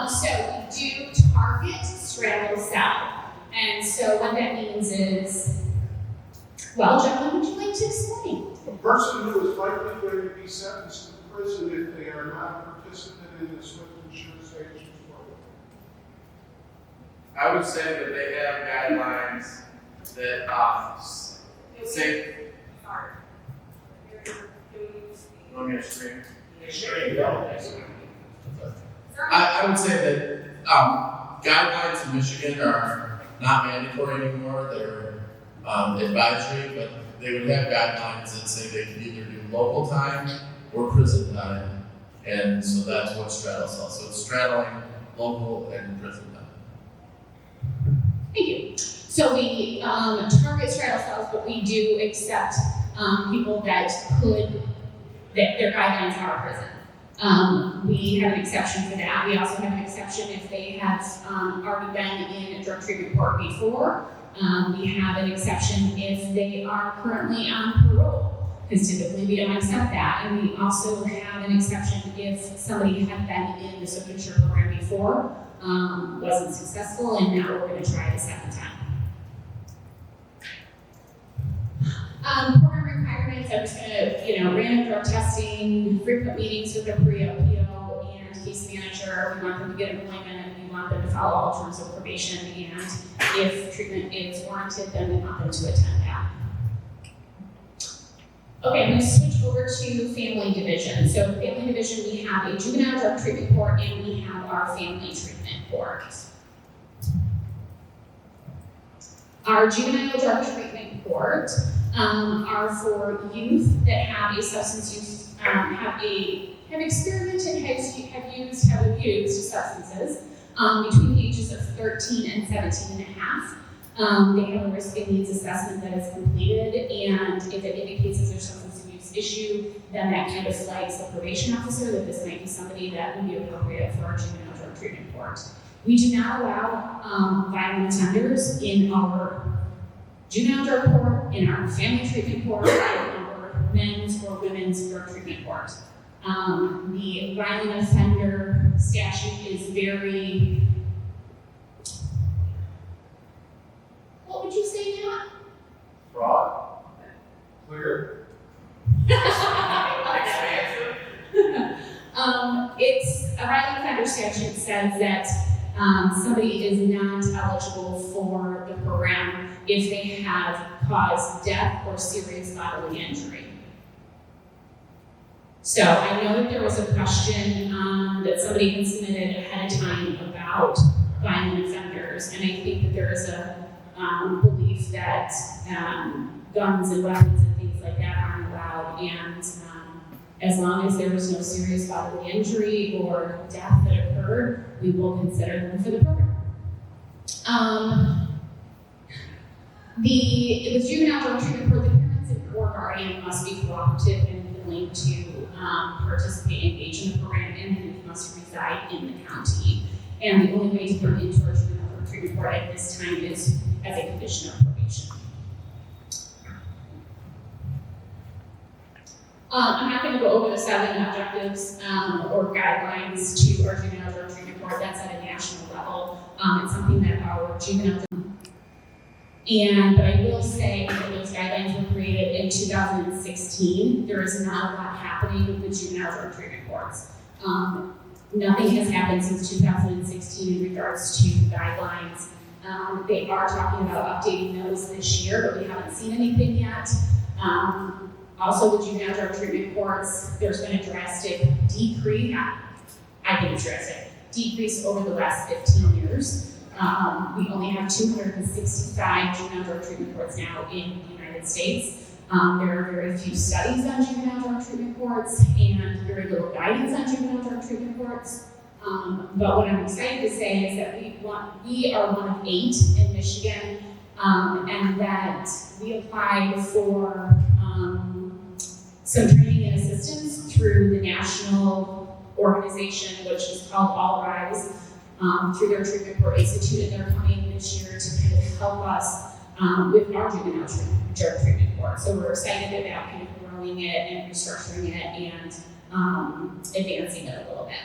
So we do target, straddle, sell. And so what that means is, well, John, what would you like to explain? A person who is likely going to be sentenced to prison if they are not a participant in the SWIFT insurance sanctions program. I would say that they have guidelines that, say, you want me to scream? I would say that, guidelines in Michigan are not mandatory anymore, they're, advisory, but they would have guidelines that say they can either do local time or prison time, and so that's what straddle sells, so it's straddling local and prison time. Thank you. So we target straddle cells, but we do accept people that their guidelines are prison. We have an exception for that. We also have an exception if they have already been in a drug treatment court before. We have an exception if they are currently on parole, because typically we don't accept that. And we also have an exception if somebody had been in the SWIFT program before, wasn't successful, and now we're going to try it a second time. Program requirements, I'm just gonna, random drug testing, frequent meetings with the PO and case manager. We want them to get employment, we want them to follow all terms of probation, and if treatment is warranted, then we want them to attend that. Okay, I'm gonna switch over to family division. So family division, we have a juvenile drug treatment court and we have our family treatment court. Our juvenile drug treatment court are for youth that have a substance use, have experimented, have abused substances between the ages of 13 and 17 and a half. They have a risk and needs assessment that is completed, and if it indicates that there's a substance abuse issue, then that kind of flags the probation officer that this might be somebody that would be appropriate for our juvenile drug treatment court. We do not allow violent offenders in our juvenile drug court, in our family treatment court, in our men's or women's drug treatment court. The violent offender statute is very, what would you say, Matt? Broad? Clear? Expansive? It's a violent offender statute says that somebody is not eligible for the program if they have caused death or serious bodily injury. So I know that there was a question that somebody had submitted ahead of time about violent offenders, and I think that there is a belief that guns and weapons and things like that aren't allowed, and as long as there was no serious bodily injury or death that occurred, we will consider them for the program. The juvenile drug treatment court, the parents or guardian must be cooperative and willing to participate and engage in the program, and then must reside in the county. And the only way to come into our juvenile drug treatment court at this time is as a condition of probation. I'm not going to go over the 7 objectives or guidelines to our juvenile drug treatment court. That's at a national level. It's something that our juvenile but I will say that those guidelines were created in 2016. There is not a lot happening with the juvenile drug treatment courts. Nothing has happened since 2016 in regards to guidelines. They are talking about updating those this year, but we haven't seen anything yet. Also, the juvenile drug treatment courts, there's been a drastic decrease, I think it's drastic, decrease over the last 15 years. We only have 265 juvenile drug treatment courts now in the United States. There are very few studies on juvenile drug treatment courts and very little guidance on juvenile drug treatment courts. But what I'm excited to say is that we are one of 8 in Michigan, and that we applied for some training and assistance through the national organization, which is called All Rise, through their treatment court institute, and they're coming this year to kind of help us with our juvenile drug treatment court. So we're excited about kind of growing it and restructuring it and advancing it a little bit.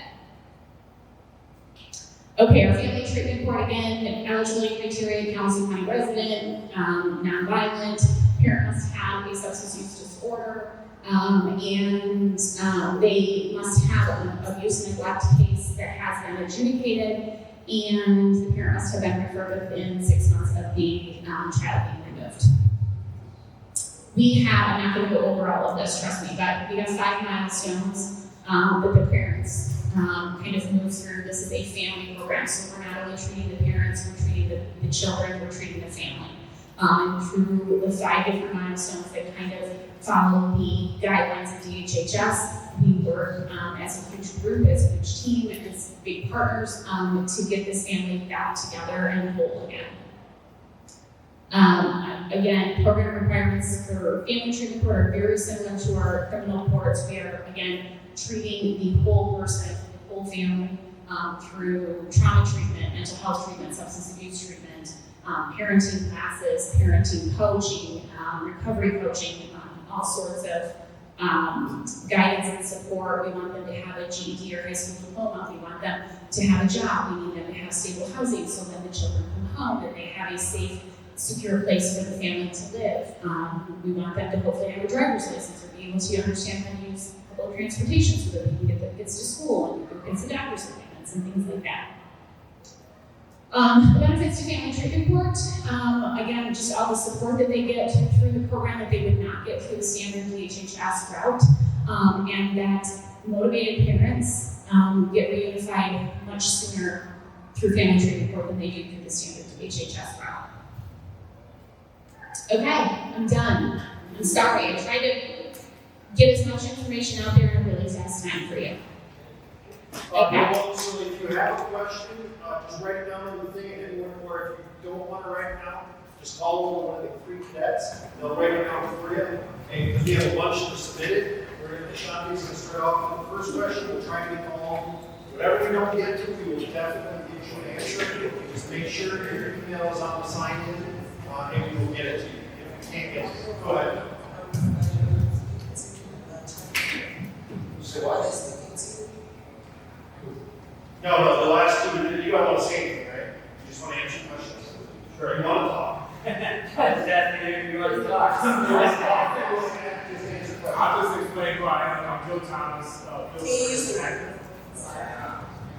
Okay, our family treatment court again, eligibility criteria, Kalamazoo County resident, nonviolent, parent must have a substance use disorder, and they must have an abuse and neglect case that has been adjudicated, and the parent must have been referred within 6 months of the child being removed. We have, I'm not going to go over all of this, trust me, but we have 5 milestones that the parents kind of move through. This is a family program, so we're not only treating the parents, we're treating the children, we're treating the family. Through the 5 different milestones that kind of follow the guidelines of DHHS, we work as a huge group, as a huge team, as big partners to get this family back together and whole again. Again, program requirements for family treatment court are very similar to our criminal courts. We are, again, treating the whole person, the whole family, through trauma treatment, mental health treatment, substance abuse treatment, parenting classes, parenting coaching, recovery coaching, all sorts of guidance and support. We want them to have a GED or high school diploma. We want them to have a job. We need them to have stable housing so when the children come home that they have a safe, secure place for the family to live. We want them to hopefully have a driver's license or be able to understand how to use public transportation so that they can get their kids to school and get their kids to doctor's appointments and things like that. The benefits to family treatment court, again, just all the support that they get through the program that they would not get through the standard DHHS route, and that motivated parents get reunified much sooner through family treatment court than they do through the standard DHHS route. Okay, I'm done. I'm sorry, I tried to get as much information out there in a really fast time for you. Okay. So if you have a question, just write it down on the thing, and or if you don't want to write it down, just call one of the 3 cadets. They'll write it down for you. And if you have a bunch that are submitted, we're going to start off with the first question. We'll try to get them all. Whatever we don't get to, we will definitely get you an answer. Just make sure your email is on the sign in, and we will get it to you. If we can't get it, go ahead. So why is the No, the last 2, you don't want to say anything, right? You just want to answer questions. Sure. You want to talk. I'll just explain who I am. I'm Joe Thomas, field service manager.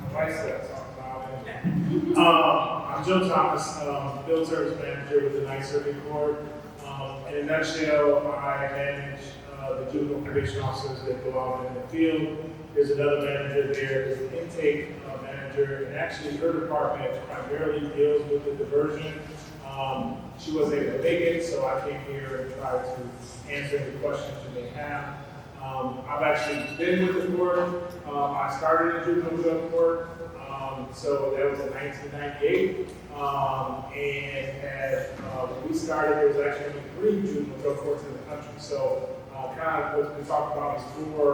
My wife said something about it. I'm Joe Thomas, field service manager with the Ninth Circuit Court. In a nutshell, I manage the juvenile conviction officers that go out in the field. There's another manager there, there's an intake manager, and actually her department primarily deals with the diversion. She wasn't able to make it, so I came here and tried to answer any questions you may have. I've actually been with the court. I started in juvenile court, so that was in 1998. When we started, there was actually only 3 juvenile courts in the country. So kind of what we talked about before,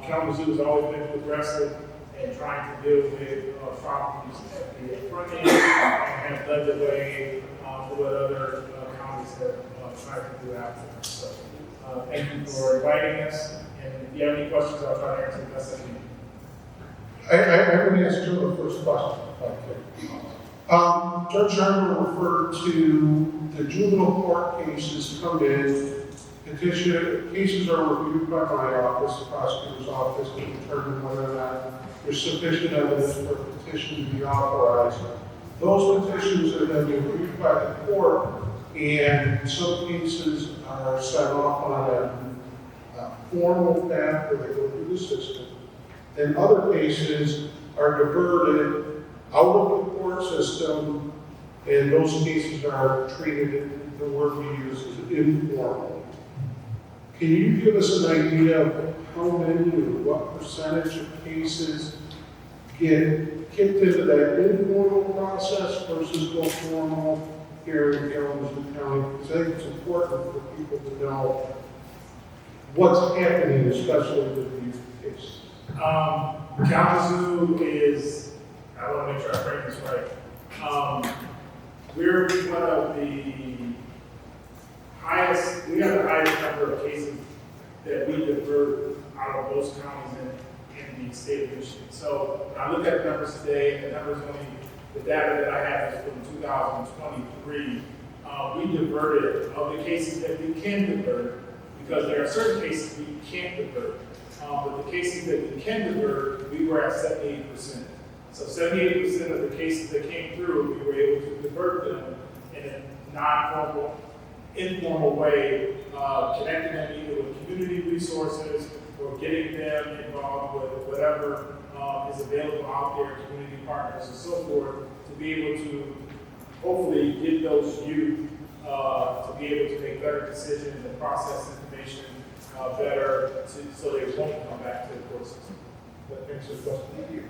Kalamazoo has always been progressive and trying to deal with properties at the front end and have led the way for what other counties have tried to do after. So thank you for inviting us, and if you have any questions, I'll try to answer the best I can. I'm going to ask you the first question, if I could. Judge Sharma referred to the juvenile court cases come in. Cases are reviewed by my office, the prosecutor's office, to determine whether or not there's sufficient evidence for a petition to be authorized. Those petitions are then reviewed by the court, and some cases are sent off on a formal path where they go through the system, and other cases are diverted out of the court system, and those cases are treated, the word we use is informal. Can you give us an idea of how many or what percentage of cases get kicked into that informal process versus go formal here in Kalamazoo County? Because I think it's important for people to know what's happening, especially with these cases. Kalamazoo is, I want to make sure I frame this right. We're one of the highest, we have the highest number of cases that we divert out of those counties in the state of Michigan. So when I look at the numbers today, the data that I have is from 2023. We diverted of the cases that we can divert, because there are certain cases we can't divert. But the cases that we can divert, we were at 78%. So 78% of the cases that came through, we were able to divert them in a non-formal, informal way, connecting them either with community resources or getting them involved with whatever is available out there, community partners and so forth, to be able to hopefully get those youth to be able to make better decisions and process information better so they won't come back to the court system. But thanks for the question. Thank you.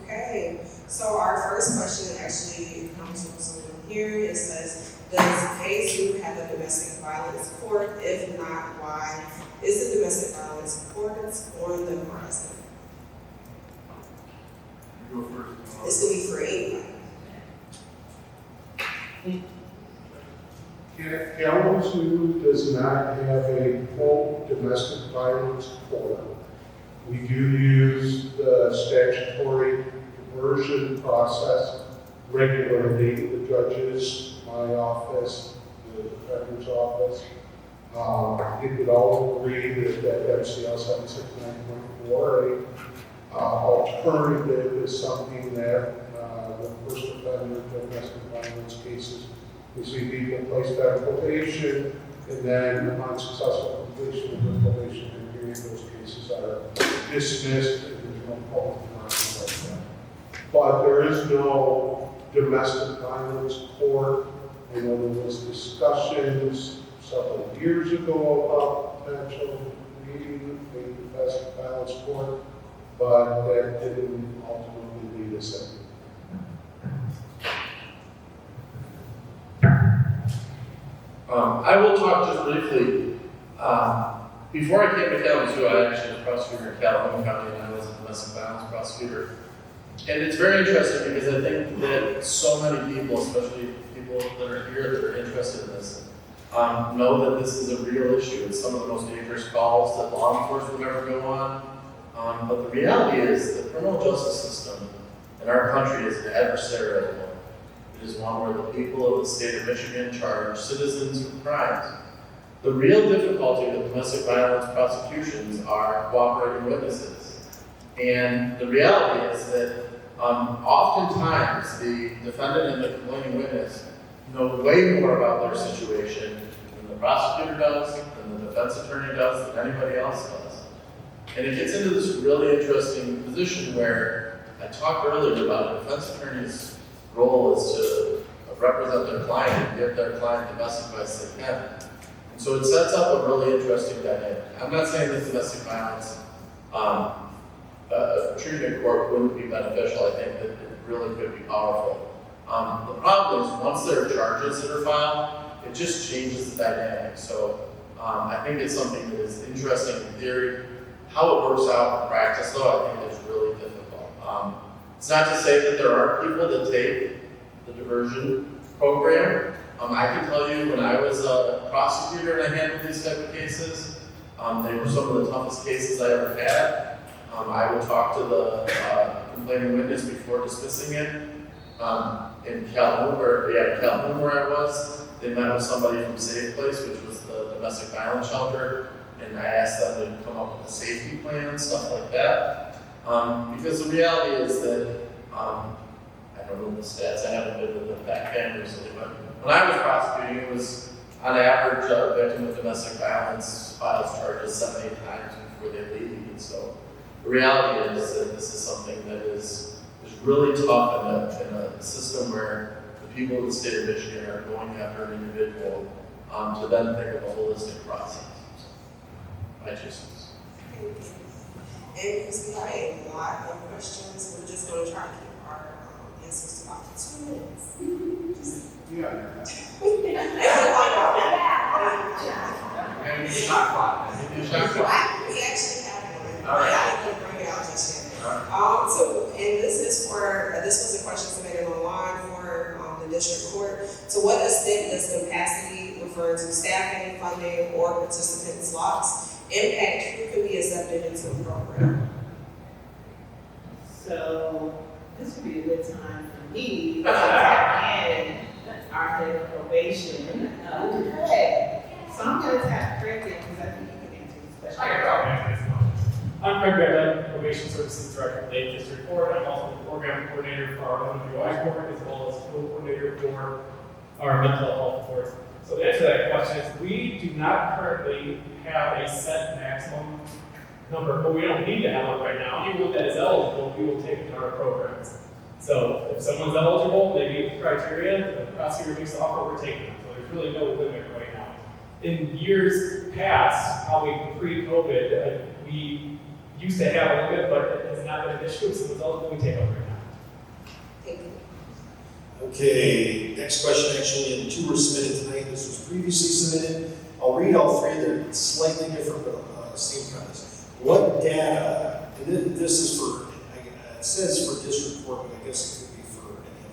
Okay, so our first question actually comes from someone here. It says, does KSU have a domestic violence court? If not, why? Is the domestic violence court on the horizon? You go first. This could be for anyone. Kalamazoo does not have a full domestic violence court. We do use the statutory diversion process regularly. The judges, my office, the defender's office, I think we'd all agree that MCL 769.4, alternative is something that the first offender domestic violence cases, we see people placed on probation, and then upon successful completion of the probation period, those cases are dismissed, and there's no public comment like that. But there is no domestic violence court. I know there was discussions several years ago about potential meeting with the domestic violence court, but that didn't ultimately lead us in. I will talk just briefly. Before I came to Kalamazoo, I actually was a prosecutor in Calhoun County, and I was a domestic violence prosecutor. And it's very interesting because I think that so many people, especially people that are here that are interested in this, know that this is a real issue. It's some of the most dangerous calls that law enforcement ever go on. But the reality is the criminal justice system in our country is an adversarial one. It is one where the people of the state of Michigan charge citizens with crimes. The real difficulty with domestic violence prosecutions are cooperating witnesses. And the reality is that oftentimes the defendant and the complaining witness know way more about their situation than the prosecutor does, than the defense attorney does, than anybody else does. And it gets into this really interesting position where I talked earlier about a defense attorney's role is to represent their client and give their client the best advice they can. And so it sets up a really interesting dynamic. I'm not saying that domestic violence treatment court wouldn't be beneficial. I think that it really could be powerful. The problem is once there are charges that are filed, it just changes the dynamic. So I think it's something that is interesting in theory. How it works out in practice, though, I think is really difficult. It's not to say that there aren't people that take the diversion program. I can tell you when I was a prosecutor and I handled these type of cases, they were some of the toughest cases I ever had. I would talk to the complaining witness before dismissing it. In Calhoun, where I was, they met with somebody from Safe Place, which was the domestic violence shelter, and I asked them to come up with a safety plan, stuff like that. Because the reality is that, I don't know the stats, I haven't been with the back family recently, but when I was prosecuting, it was on average a victim of domestic violence files charges 7-8 times before they leave. And so the reality is that this is something that is really tough in a system where the people of the state of Michigan are going after an individual to then think of a holistic process. My 2 cents. And because we have a lot of questions, we're just going to try to keep our answers to about 2 minutes. And shot clock. We actually have one. All right. I didn't bring it out just yet. And this was a question submitted online for the district court. To what extent does capacity refer to staffing, funding, or participant slots? impact who can be accepted into the program? So this would be a good time for me to tap in our head of probation. Okay. So I'm gonna tap Craig in because I think he can answer this question. I'm Craig Bradley, Probation Services Director of Lake District Court. I'm also the program coordinator for our OWI court, as well as co-coordinator for our mental health court. So the answer to that question is, we do not currently have a set maximum number, but we don't need to have it right now. Anyone that is eligible, we will take into our programs. So if someone's eligible, they meet the criteria, the prosecutor makes the offer, we're taking them. So there's really no limit right now. In years past, probably pre-COVID, we used to have a limit, but it has not been an issue, so it's eligible, we take over right now. Thank you. Okay, next question, actually, and two were submitted tonight. This was previously submitted. I'll read all three. They're slightly different, but same premise. What data, and this is for, it says for district court, but I guess it could be for any of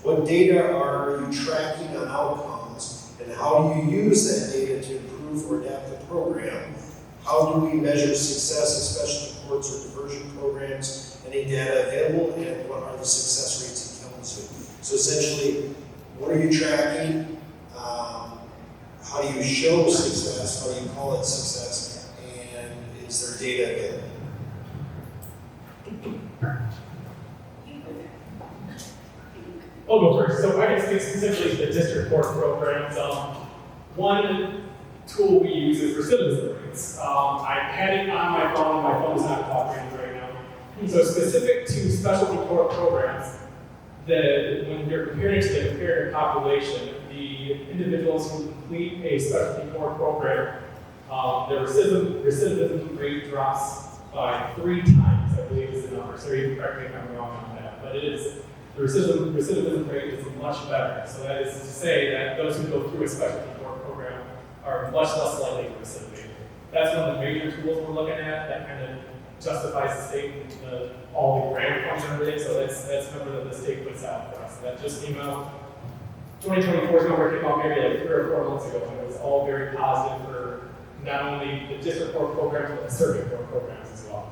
them. What data are you tracking on outcomes, and how do you use that data to improve or adapt the program? How do we measure success, especially courts or diversion programs? Any data available, and what are the success rates in Kalamazoo? So essentially, what are you tracking? How do you show success? How do you call it success? And is there data available? I'll go first. So I can speak specifically to the district court programs. One tool we use is recidivism rates. I had it on my phone. My phone is not cooperating right now. So specific to specialty court programs, when you're comparing to the comparative population, the individuals who complete a specialty court program, their recidivism rate drops by 3 times, I believe is the number. So you can correct me if I'm wrong on that. But it is, the recidivism rate is much better. So that is to say that those who go through a specialty court program are much less likely to recidivate. That's one of the major tools we're looking at that kind of justifies the state all the grant funds and everything. So that's the number that the state puts out for us. That just came out. 2024's number came out maybe like 3 or 4 months ago, and it was all very positive for not only the district court programs, but the circuit court programs as well.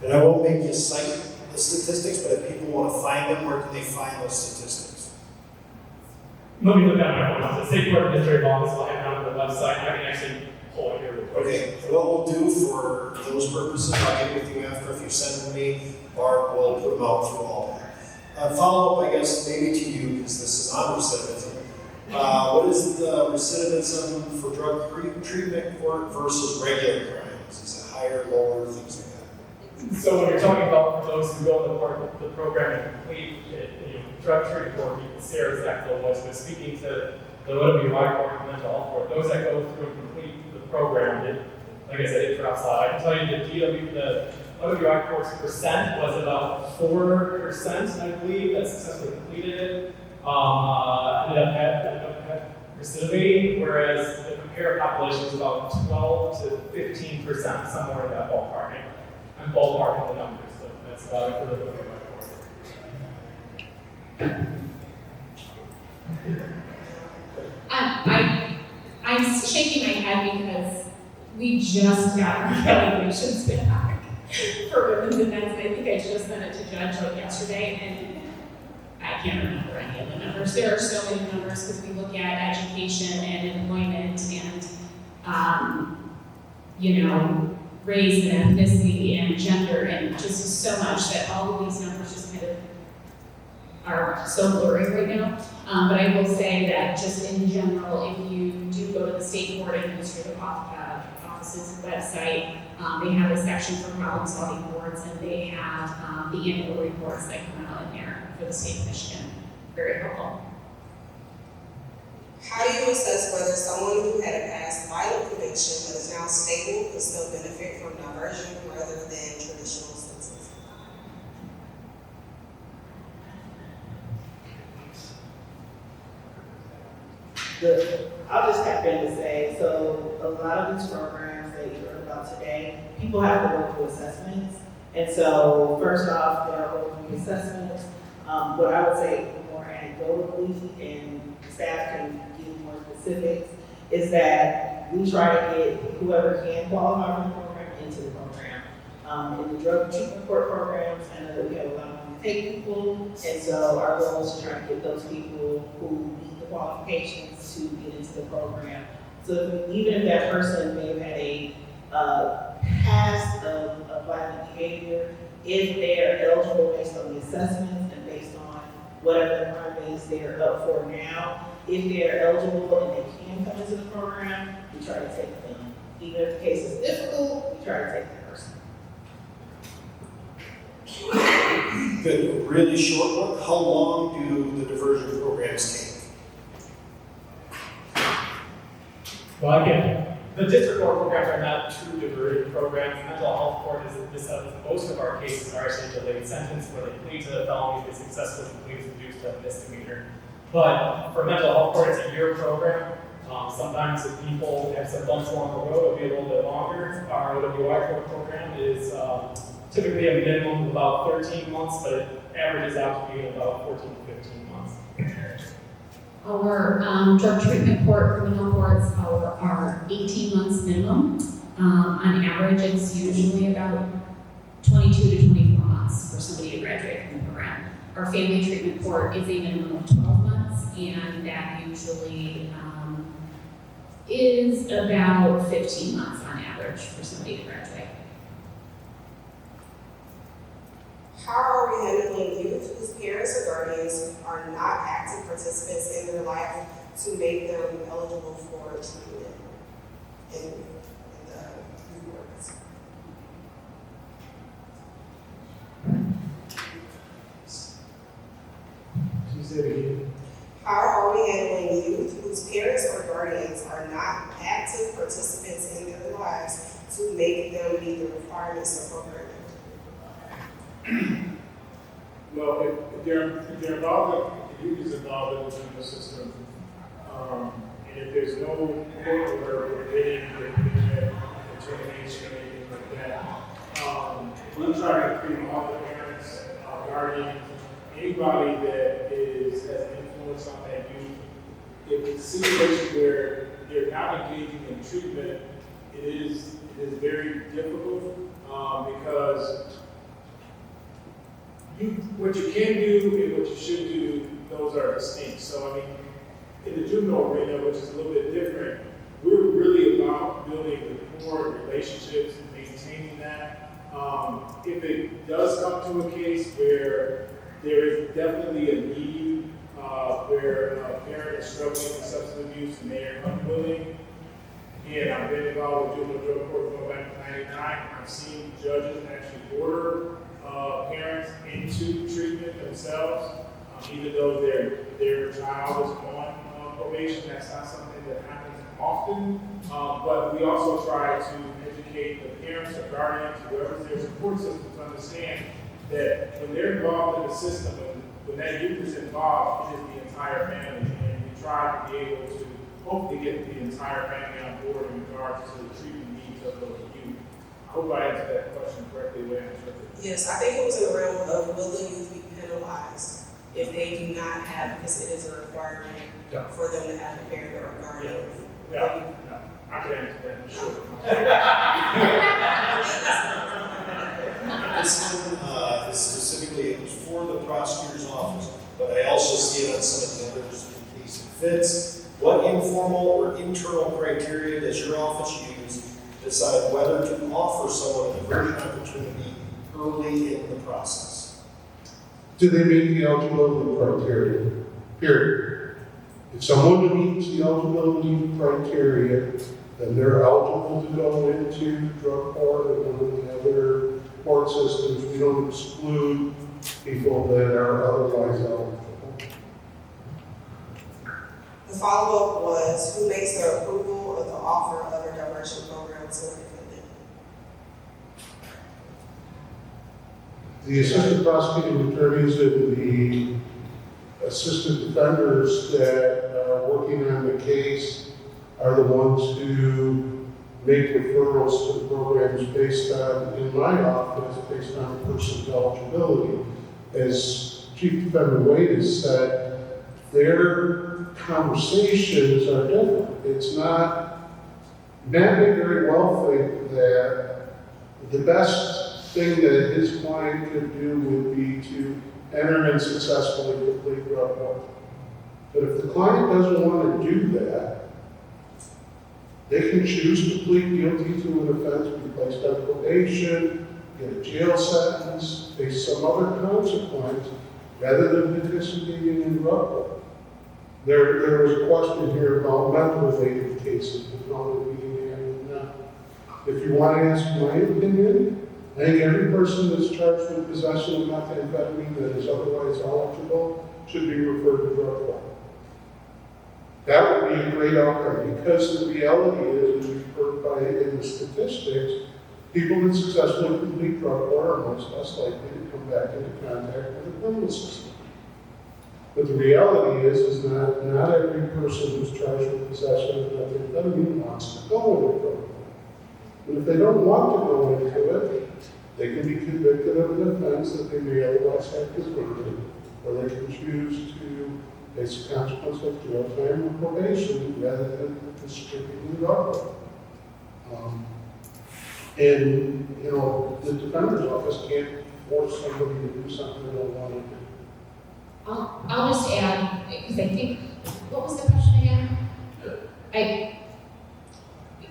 And I won't make you cite the statistics, but if people want to find them, where can they find those statistics? Let me look at my phone. The state court administrative office will have it on the website. I can actually pull it here real quick. Okay, so what we'll do for those purposes, I'll get with you after. If you send them to me, Barb will put them out through all that. Follow up, I guess, maybe to you, because this is on recidivism. What is the recidivism for drug treatment court versus regular crimes? Is it higher, lower, things like that? So when you're talking about those who go in the program and complete drug treatment court, Sarah Zechtel was speaking to the OWI court and mental health court. Those that go through and complete the program, like I said, it drops out. I can tell you the OWI court's percent was about 4%, I believe, that successfully completed it. Ended up recidivating, whereas the comparative population was about 12 to 15%, somewhere in that ballpark. I'm ballparking the numbers, so that's about it for the OWI court. I'm shaking my head because we just got our evaluations back for women's events. I think I just sent it to Judge like yesterday, and I can't remember any of the numbers. There are so many numbers because we look at education and employment and, race and ethnicity and gender and just so much that all of these numbers just kind of are so blurry right now. But I will say that just in general, if you do go to the state board administrative office's website, they have a section for problem solving boards, and they have the annual reports that come out in there for the state of Michigan. Very helpful. How do you assess whether someone who had a past violent conviction but is now stable could still benefit from diversion rather than traditional sentences? I'll just tap in and say, so a lot of these programs that you heard about today, people have to go through assessments. And so first off, there are going to be assessments. What I would say more anecdotally, and staff can give more specifics, is that that we try to get whoever can qualify for the program into the program. In the drug treatment court programs, I know that we have a lot of take people, and so our goal is to try to get those people who meet the qualifications to get into the program. So even if that person may have had a past of violent behavior, if they are eligible based on the assessments and based on whatever the crime is they're up for now, if they're eligible and they can come into the program, we try to take them. Even if the case is difficult, we try to take the person. Good, a really short one. How long do the diversion programs take? Well, again, the district court programs are not true diversion programs. Mental health court is most of our cases are actually delayed sentence where they plead to the felony, they successfully plead to reduce to a misdemeanor. But for mental health court, it's a year program. Sometimes if people have some bumps along the road, it'll be a little bit longer. Our OWI court program is typically a minimum of about 13 months, but it averages out to be about 14 to 15 months. Our drug treatment court, criminal courts are 18 months minimum. On average, it's usually about 22 to 24 months for somebody to graduate from the program. Our family treatment court is a minimum of 12 months, and that usually is about 15 months on average for somebody to graduate. How are we handling youth whose parents or guardians are not active participants in their life to make them eligible for treatment in the youth courts? How are we handling youth whose parents or guardians are not active participants in their lives to make them meet the requirements of programming? Well, if they're involved, if the youth is involved in the juvenile system, and if there's no court order forbidding the parent or termination or anything like that, we try to treat all the parents, guardians, anybody that has an influence on that youth. If it's a situation where they're not engaging in treatment, it is very difficult because what you can do and what you should do, those are distinct. So, I mean, in the juvenile arena, which is a little bit different, we're really about building rapport, relationships, and maintaining that. If it does come to a case where there is definitely a need, where a parent is struggling with substance abuse and they are unwilling, and I've been involved with juvenile drug court going back to '99, I've seen judges actually order parents into treatment themselves, even though their child is on probation. That's not something that happens often, but we also try to educate the parents or guardians, whoever's their support system, to understand that when they're involved in the system, when that youth is involved, it is the entire family, and we try to be able to hopefully get the entire family on board in regards to the treatment needs of those youth. I hope I answered that question correctly when I answered it. Yes, I think it was in the realm of will the youth be penalized if they do not have, because it is a requirement for them to have a parent or a guardian. No, I can answer that, sure. This one is specifically for the prosecutor's office, but I also see it on some of the others in case it fits. What informal or internal criteria does your office use to decide whether to offer someone a diversion opportunity early in the process? Do they meet the eligibility criteria? Period. If someone meets the eligibility criteria, then they're eligible to go into drug court or one of the other court systems. We don't exclude people that are otherwise eligible. The follow-up was, who makes the approval of the offer of a diversion program to a defendant? The assistant prosecuting attorneys and the assistant defenders that are working on the case are the ones who make referrals to the programs based on, in my office, based on the person's eligibility. As Chief Defender Wade has said, their conversations are different. It's not Matt may very well think that the best thing that his client could do would be to enter and successfully complete drug work. But if the client doesn't want to do that, they can choose to plead guilty to an offense, be placed on probation, get a jail sentence, face some other consequence, rather than participating in drug work. There was a question here about mental-related cases, and how they're being handled now. If you want to ask my opinion, I think every person that's charged with possession of methamphetamine that is otherwise eligible should be referred to drug court. That would be a great outcome, because the reality is, as you've heard by in the statistics, people that successfully complete drug court are much less likely to come back into contact with the criminal system. But the reality is not every person who's charged with possession of methamphetamine wants to go into drug court. And if they don't want to go into it, they can be convicted of an offense that they may otherwise have completed, or they can choose to face the consequence of jail time or probation rather than participating in drug work. And, you know, the defender's office can't force somebody to do something they don't want to do. I'll just add, because I think, what was the question again?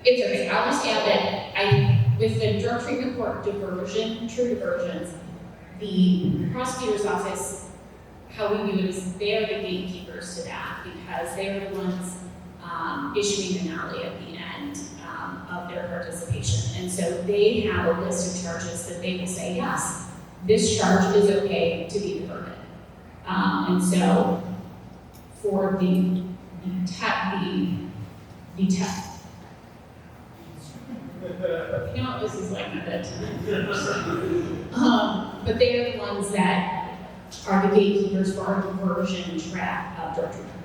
It's okay, I'll just add that with the drug treatment court diversion, true diversions, the prosecutor's office, how we view it is they are the gatekeepers to that, because they are the ones issuing the nollie at the end of their participation. And so they have a list of charges that they will say, yes, this charge is okay to be diverted. And so for the you know, this is like my bedtime. But they are the ones that are the gatekeepers for our diversion track of drug treatment.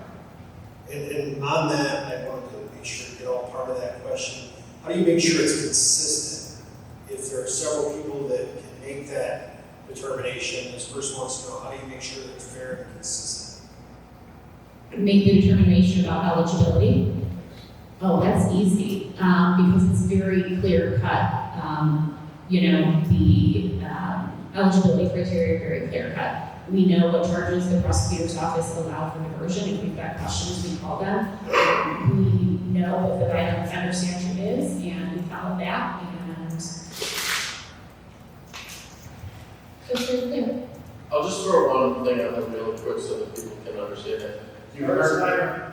And on that, I wanted to make sure to get all part of that question. How do you make sure it's consistent? If there are several people that can make that determination, this person wants to know, how do you make sure that it's fair and consistent? Make the determination about eligibility. Oh, that's easy, because it's very clear cut. The eligibility criteria are very clear cut. We know what charges the prosecutor's office allow for diversion. If we've got questions, we call them. We know what the violent offender statute is, and we follow that, and it's very clear. I'll just throw one thing out there real quick so that people can understand it. You heard,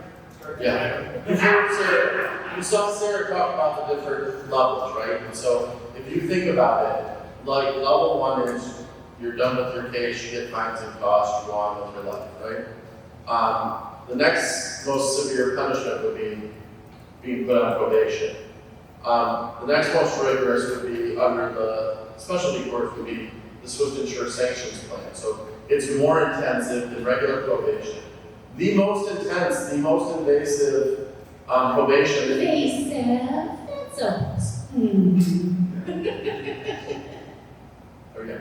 you saw Sarah talk about the different levels, right? And so if you think about it, like level one is you're done with your case, you get fines and costs, you go on with your life, right? The next most severe punishment would be being put on probation. The next most rigorous would be under the specialty court would be the Swift and Sure Sanctions Plan. So it's more intensive than regular probation. The most intense, the most invasive probation. That's a Okay.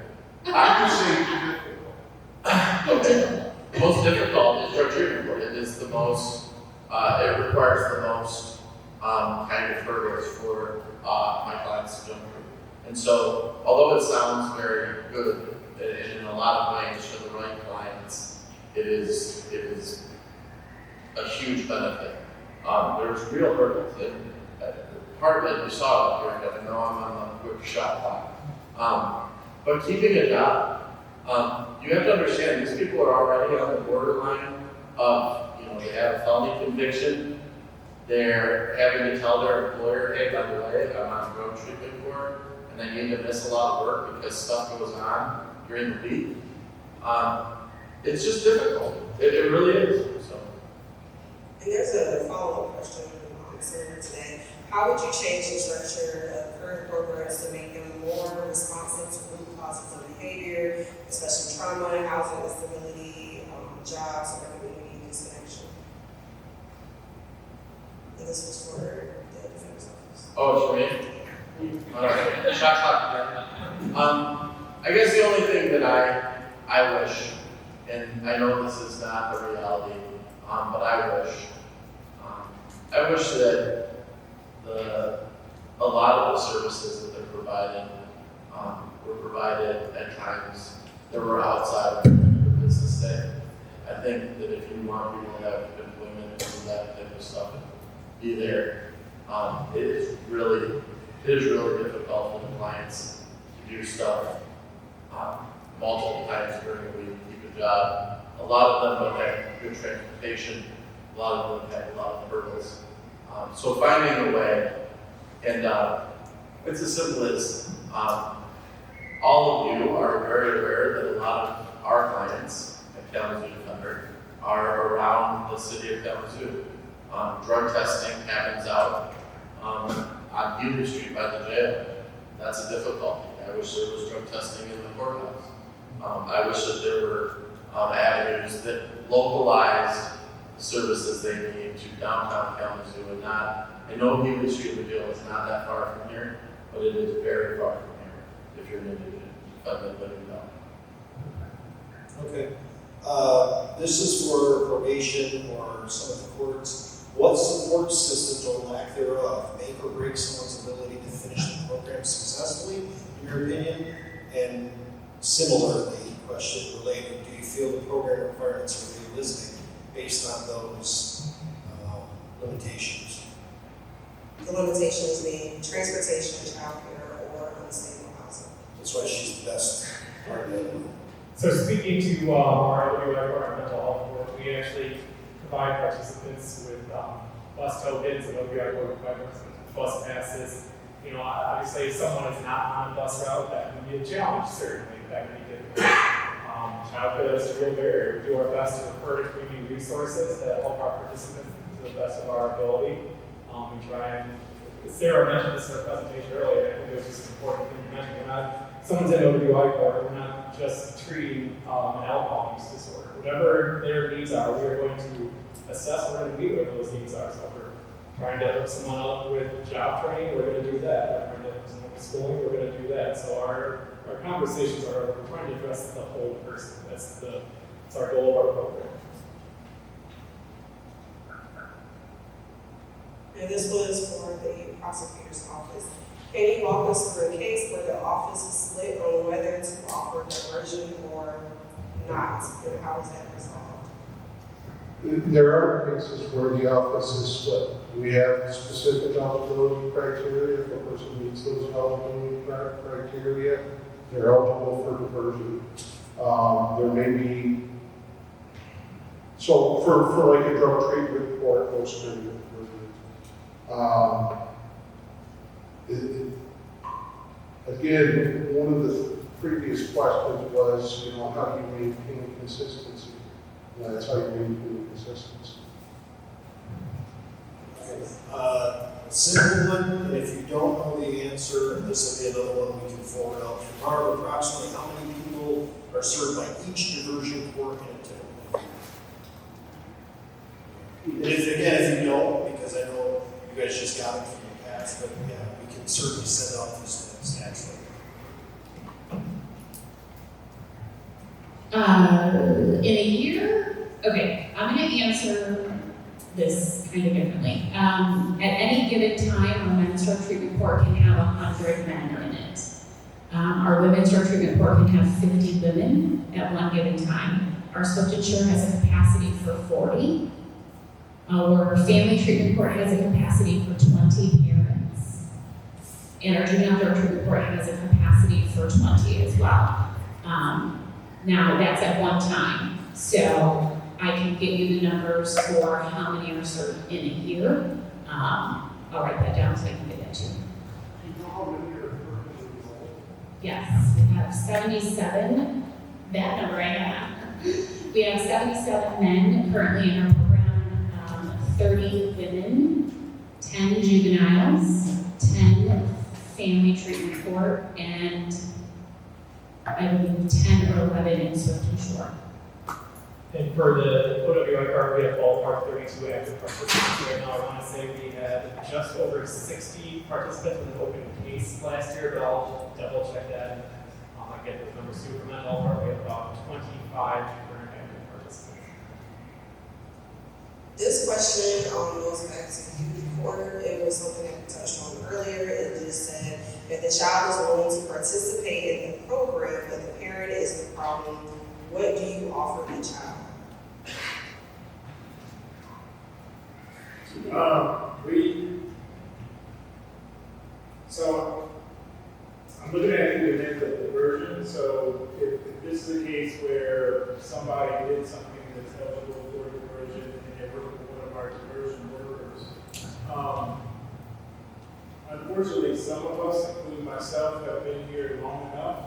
Okay. The most difficult is drug treatment court. It is the most, it requires the most kind of hurdles for my clients to jump through. And so, although it sounds very good, and in a lot of ways for the right clients, it is a huge benefit. There's real hurdles, and part of it you saw up here, I know I'm on a quick shot clock. But keeping a job, you have to understand these people are already on the borderline of, they have a felony conviction. They're having to tell their employer, hey, by the way, I'm on drug treatment court, and I need to miss a lot of work because stuff goes on during the week. It's just difficult. It really is. So. And there's a follow-up question earlier today. How would you change the structure of current programs to make them more responsive to root causes of behavior, especially trauma, housing instability, jobs, or community disconnection? And this was for the defender's office. Oh, it's for me? Alright, shot clock. I guess the only thing that I wish, and I know this is not the reality, but I wish that the a lot of the services that they're providing were provided at times that were outside of the business day. I think that if you want people to have employment and do that type of stuff, be there. It is really difficult for the clients to do stuff multiple times during a week, keep a job. A lot of them don't have good transportation. A lot of them have a lot of hurdles. So finding a way, and it's as simple as all of you are very aware that a lot of our clients at Kalamazoo Defender are around the city of Kalamazoo. Drug testing happens out on Union Street by the jail. That's a difficulty. I wish there was drug testing in the courthouse. I wish that there were avenues that localized the services they need to downtown Kalamazoo and not, I know Union Street and the jail is not that far from here, but it is very far from here if you're going to defend living down. Okay. This is for probation or some of the courts. What support systems or lack thereof make or break someone's ability to finish the program successfully, in your opinion? And similarly, question related, do you feel the program requirements are realistic based on those limitations? The limitations being transportation, childcare, or unstable housing. That's why she's the best part of it. So speaking to our mental health work, we actually provide participants with bus tokens and opioid work participants with bus passes. You know, obviously if someone is not on a bus route, that can be a challenge, certainly. That can be difficult. Childcare is a real barrier. We do our best to refer to community resources that help our participants to the best of our ability. We try and, Sarah mentioned this in her presentation earlier, I think it was just an important thing to mention. Someone's in OWI court, we're not just treating an alcohol use disorder. Whatever their needs are, we are going to assess, we're going to meet what those needs are. So if we're trying to hook someone up with job training, we're going to do that. If we're trying to hook someone with schooling, we're going to do that. So our conversations are, we're trying to address the whole person. That's our goal of our program. And this was for the prosecutor's office. Can you walk us through a case where the office is split on whether to offer diversion or not, and how is that resolved? There are cases where the office is split. We have specific eligibility criteria. If a person meets those eligibility criteria, they're eligible for diversion. There may be, so for like a drug treatment court, those kind of diversion. Again, one of the previous questions was, you know, how do you maintain consistency? And that's how you maintain consistency. Simple one, and if you don't know the answer, this will be another one we can forward out. Barb, approximately how many people are served by each diversion court in a typical year? If you don't, because I know you guys just got it from the past, but yeah, we can certainly send out these things naturally. In a year, okay, I'm going to answer this kind of differently. At any given time, our men's drug treatment court can have 100 men in it. Our women's drug treatment court can have 50 women at one given time. Our substance insure has a capacity for 40. Our family treatment court has a capacity for 20 parents. And our juvenile drug treatment court has a capacity for 20 as well. Now, that's at one time. So I can give you the numbers for how many are served in a year. I'll write that down so I can get that to you. Yes, we have 77, that number I have. We have 77 men currently in our program, 30 women, 10 juveniles, 10 family treatment court, and I believe 10 or 11 in Swift and Shore. And for the OWI part, we have ballpark 32 active participants right now. I want to say we had just over 60 participants with an open case last year, but I'll double check that. I get those numbers too. From that ballpark, we have about 25 current active participants. This question goes back to you, report, it was something that we touched on earlier. It just said if the child is willing to participate in the program, but the parent is the problem, what do you offer the child? So I'm looking at the event of diversion. So if this is a case where somebody did something that's eligible for diversion and they're working with one of our diversion workers, unfortunately, some of us, including myself, have been here long enough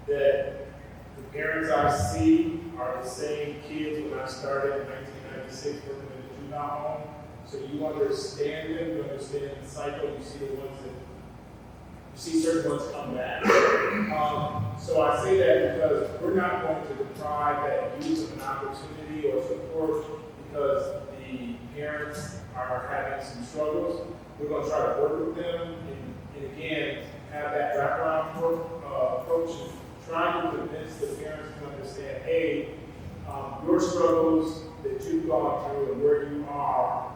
that the parents I see are the same kids when I started in 1996 working in the juvenile home. So you understand them, you understand the cycle, you see the ones that, you see certain ones come back. So I say that because we're not going to deprive that youth of an opportunity or support because the parents are having some struggles. We're going to try to work with them and again, have that wraparound approach and trying to convince the parents to understand, hey, your struggles that you've gone through and where you are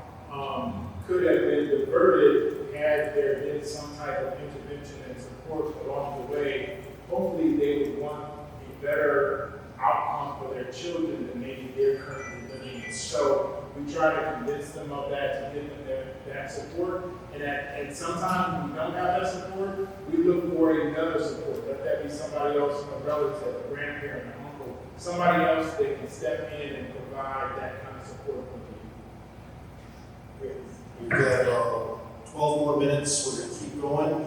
could have been diverted had there been some type of intervention and support along the way. Hopefully they would want a better outcome for their children than maybe they're currently living in. So we try to convince them of that, to give them that support. And sometimes when we don't have that support, we look for another support. Let that be somebody else, a relative, a grandparent, an uncle, somebody else that can step in and provide that kind of support for you. We've got 12 more minutes. We're going to keep going.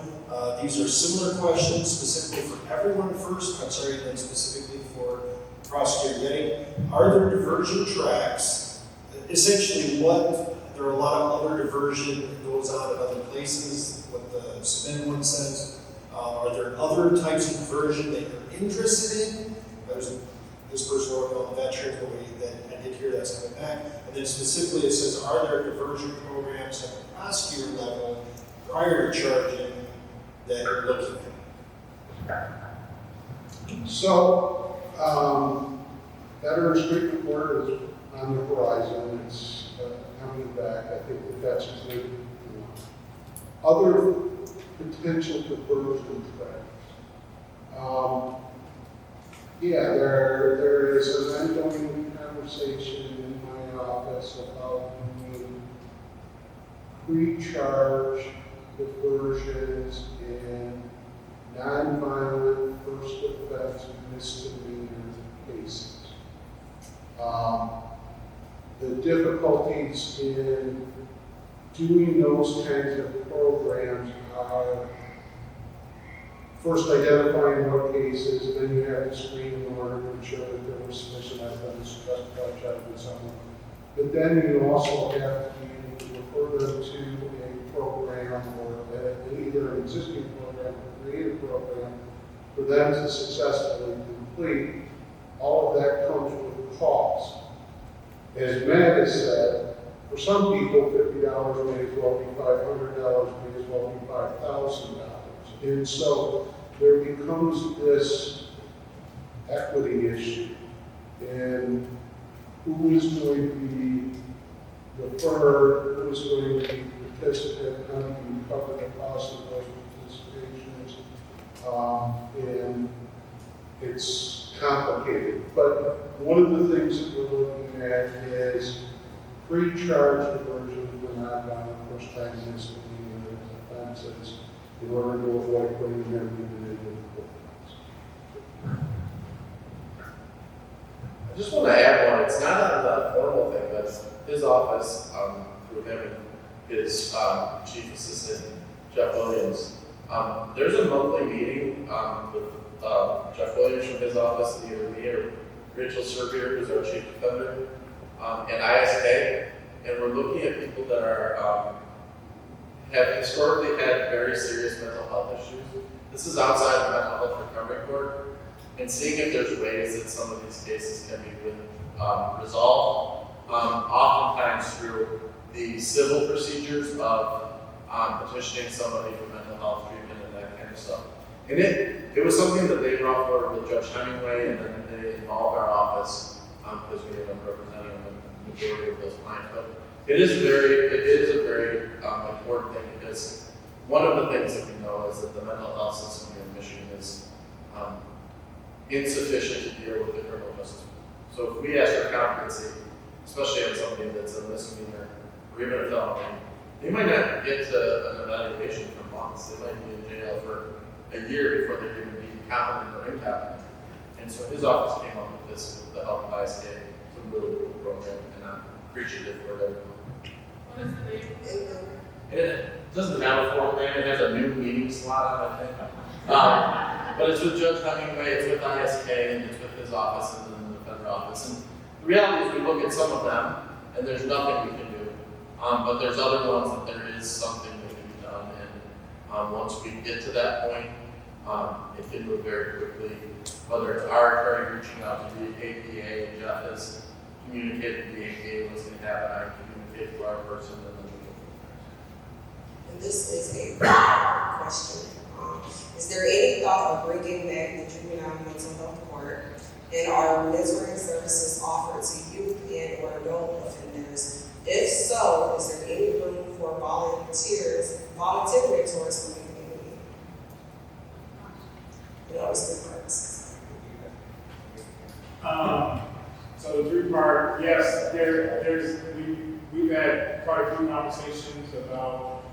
These are similar questions specifically for everyone first. I'm sorry, then specifically for Prosecutor Getty. Are there diversion tracks? Essentially, there are a lot of other diversion that goes on at other places, what the submitted one says. Are there other types of diversion that you're interested in? This person wrote on the veterans, but I did hear that's coming back. And then specifically it says, are there diversion programs at the prosecutor level prior to charging that you're looking at? So, Veterans Treatment Court is on the horizon. It's coming back. I think that's just maybe other potential diversion tracks. Yeah, there is an ongoing conversation in my office about doing pre-charge diversions in non-violent first offense misdemeanor cases. The difficulties in doing those kinds of programs are first identifying what cases, then you have to screen in order to ensure that there was sufficient evidence to justify charging someone. But then you also have to be able to refer them to a program or either an existing program or create a program for them to successfully complete. All of that comes with cost. As Matt has said, for some people, $50 may as well be $500, may as well be $5,000. And so there becomes this equity issue in who is going to be deferred, who is going to be participant, how do you cover the cost of those participations, and it's complicated. But one of the things that we're looking at is pre-charge diversion for non-violent first-time misdemeanor offenses in order to avoid putting them into the courthouse. I just want to add one. It's not a formal thing, but his office, through him and his chief assistant, Jeff Williams, there's a monthly meeting with Jeff Williams from his office, and either me or Rachel Serbier, who's our chief defender, and ISK, and we're looking at people that are have historically had very serious mental health issues. This is outside the mental health recovery court, and seeing if there's ways that some of these cases can be resolved, oftentimes through the civil procedures of petitioning somebody for mental health treatment and that kind of stuff. And it was something that they brought forward with Judge Hemingway, and then they involved our office because we ended up representing the majority of those clients. But It is a very important thing, because one of the things that we know is that the mental health system here in Michigan is insufficient to deal with the criminal justice. So if we ask for competency, especially on somebody that's a misdemeanor or even a felony, they might not get to an evaluation for months. They might be in jail for a year before they're even be competent or incompetent. And so his office came up with this, with the help of ISK. It's a really cool program, and I'm appreciative for it. What is the name? It doesn't have a floor plan, it has a new meeting slot on it, I think. But it's with Judge Hemingway, it's with ISK, and it's with his office and then the federal office. And the reality is we look at some of them, and there's nothing we can do. But there's other ones that there is something that can be done. And once we get to that point, it can move very quickly. Whether it's our attorney reaching out to the APA, and Jeff has communicated to the APA what's going to happen, I communicate to our person, and then we go from there. And this is a question. Is there any thought of bringing back the juvenile mental health court, and are mentoring services offered to youth and or adult offenders? If so, is there any room for volunteer mentors from the community? It always good works. So the three-part, yes, we've had quite a few conversations about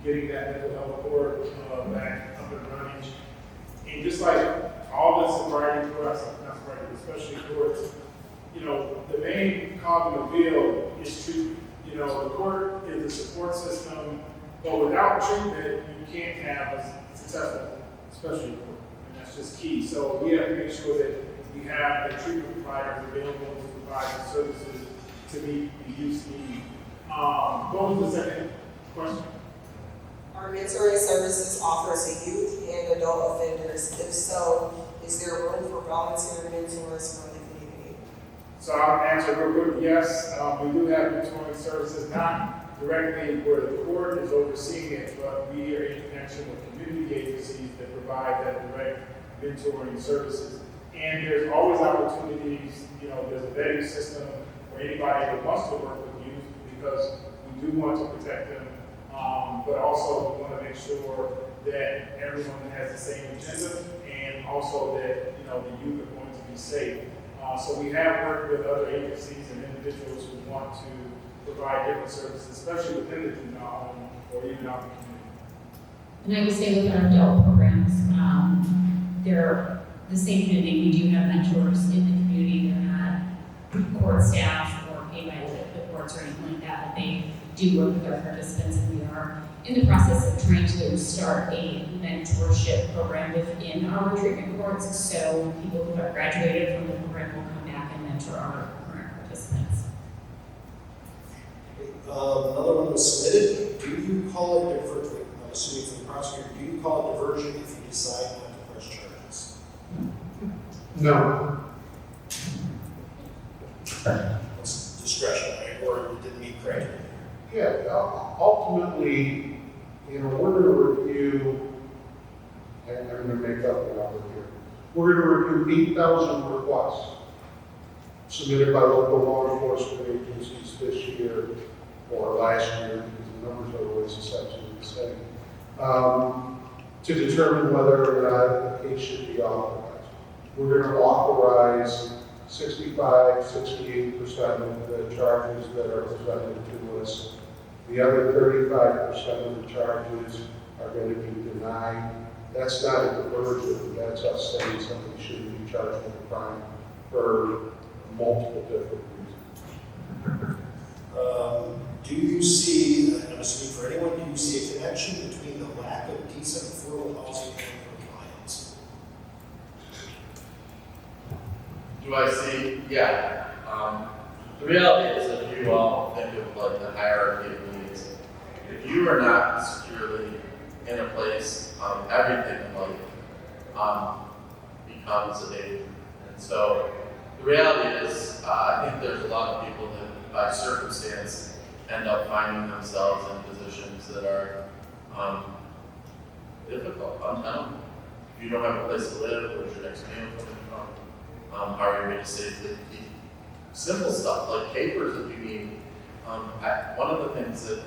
getting that mental health court back up and running. And just like all the sobriety courts, not sobriety, especially courts, the main cog in the wheel is treatment. The court is a support system, but without treatment, you can't have a successful special court, and that's just key. So we have to make sure that we have the treatment providers available to provide the services to meet the youth's need. What was the second question? Are mentoring services offered to youth and adult offenders? If so, is there room for volunteer mentors from the community? So I'll answer real quick, yes. We do have mentoring services, not directly where the court is overseeing it, but we are in connection with community agencies that provide that direct mentoring services. And there's always opportunities, there's a vetting system for anybody that wants to work with youth, because we do want to protect them. But also we want to make sure that everyone has the same agenda, and also that the youth are going to be safe. So we have worked with other agencies and individuals who want to provide different services, especially within the juvenile home or even out in the community. And I would say with our adult programs, they're the same community. We do have mentors in the community. They're not court staff or paid by the courts or anything like that, but they do work with our participants, and we are in the process of trying to start a mentorship program within our treatment courts, so people who have graduated from the program will come back and mentor our current participants. Another one was submitted. Do you call it diversion? I'm assuming from the prosecutor. Do you call it diversion if you decide not to press charges? No. It's discretionary, or it didn't meet criteria. Yeah, ultimately, we're going to review, and I'm going to make up a number here. We're going to review 8,000 requests submitted by local law enforcement agencies this year or last year, because the numbers are always essentially the same, to determine whether or not a case should be authorized. We're going to authorize 65, 68% of the charges that are presented to us. The other 35% of the charges are going to be denied. That's not a diversion, that's us saying somebody shouldn't be charged with a crime for multiple different reasons. Do you see, I'm assuming for anyone, do you see a connection between the lack of decent affordable housing and compliance? Do I see? Yeah. The reality is, if you all think of like the hierarchy of needs, if you are not securely in a place, everything in life becomes a danger. And so the reality is, I think there's a lot of people that by circumstance end up finding themselves in positions that are difficult, untenable. If you don't have a place to live, where's your next meal coming from? How are you going to safely keep simple stuff like papers if you need One of the things that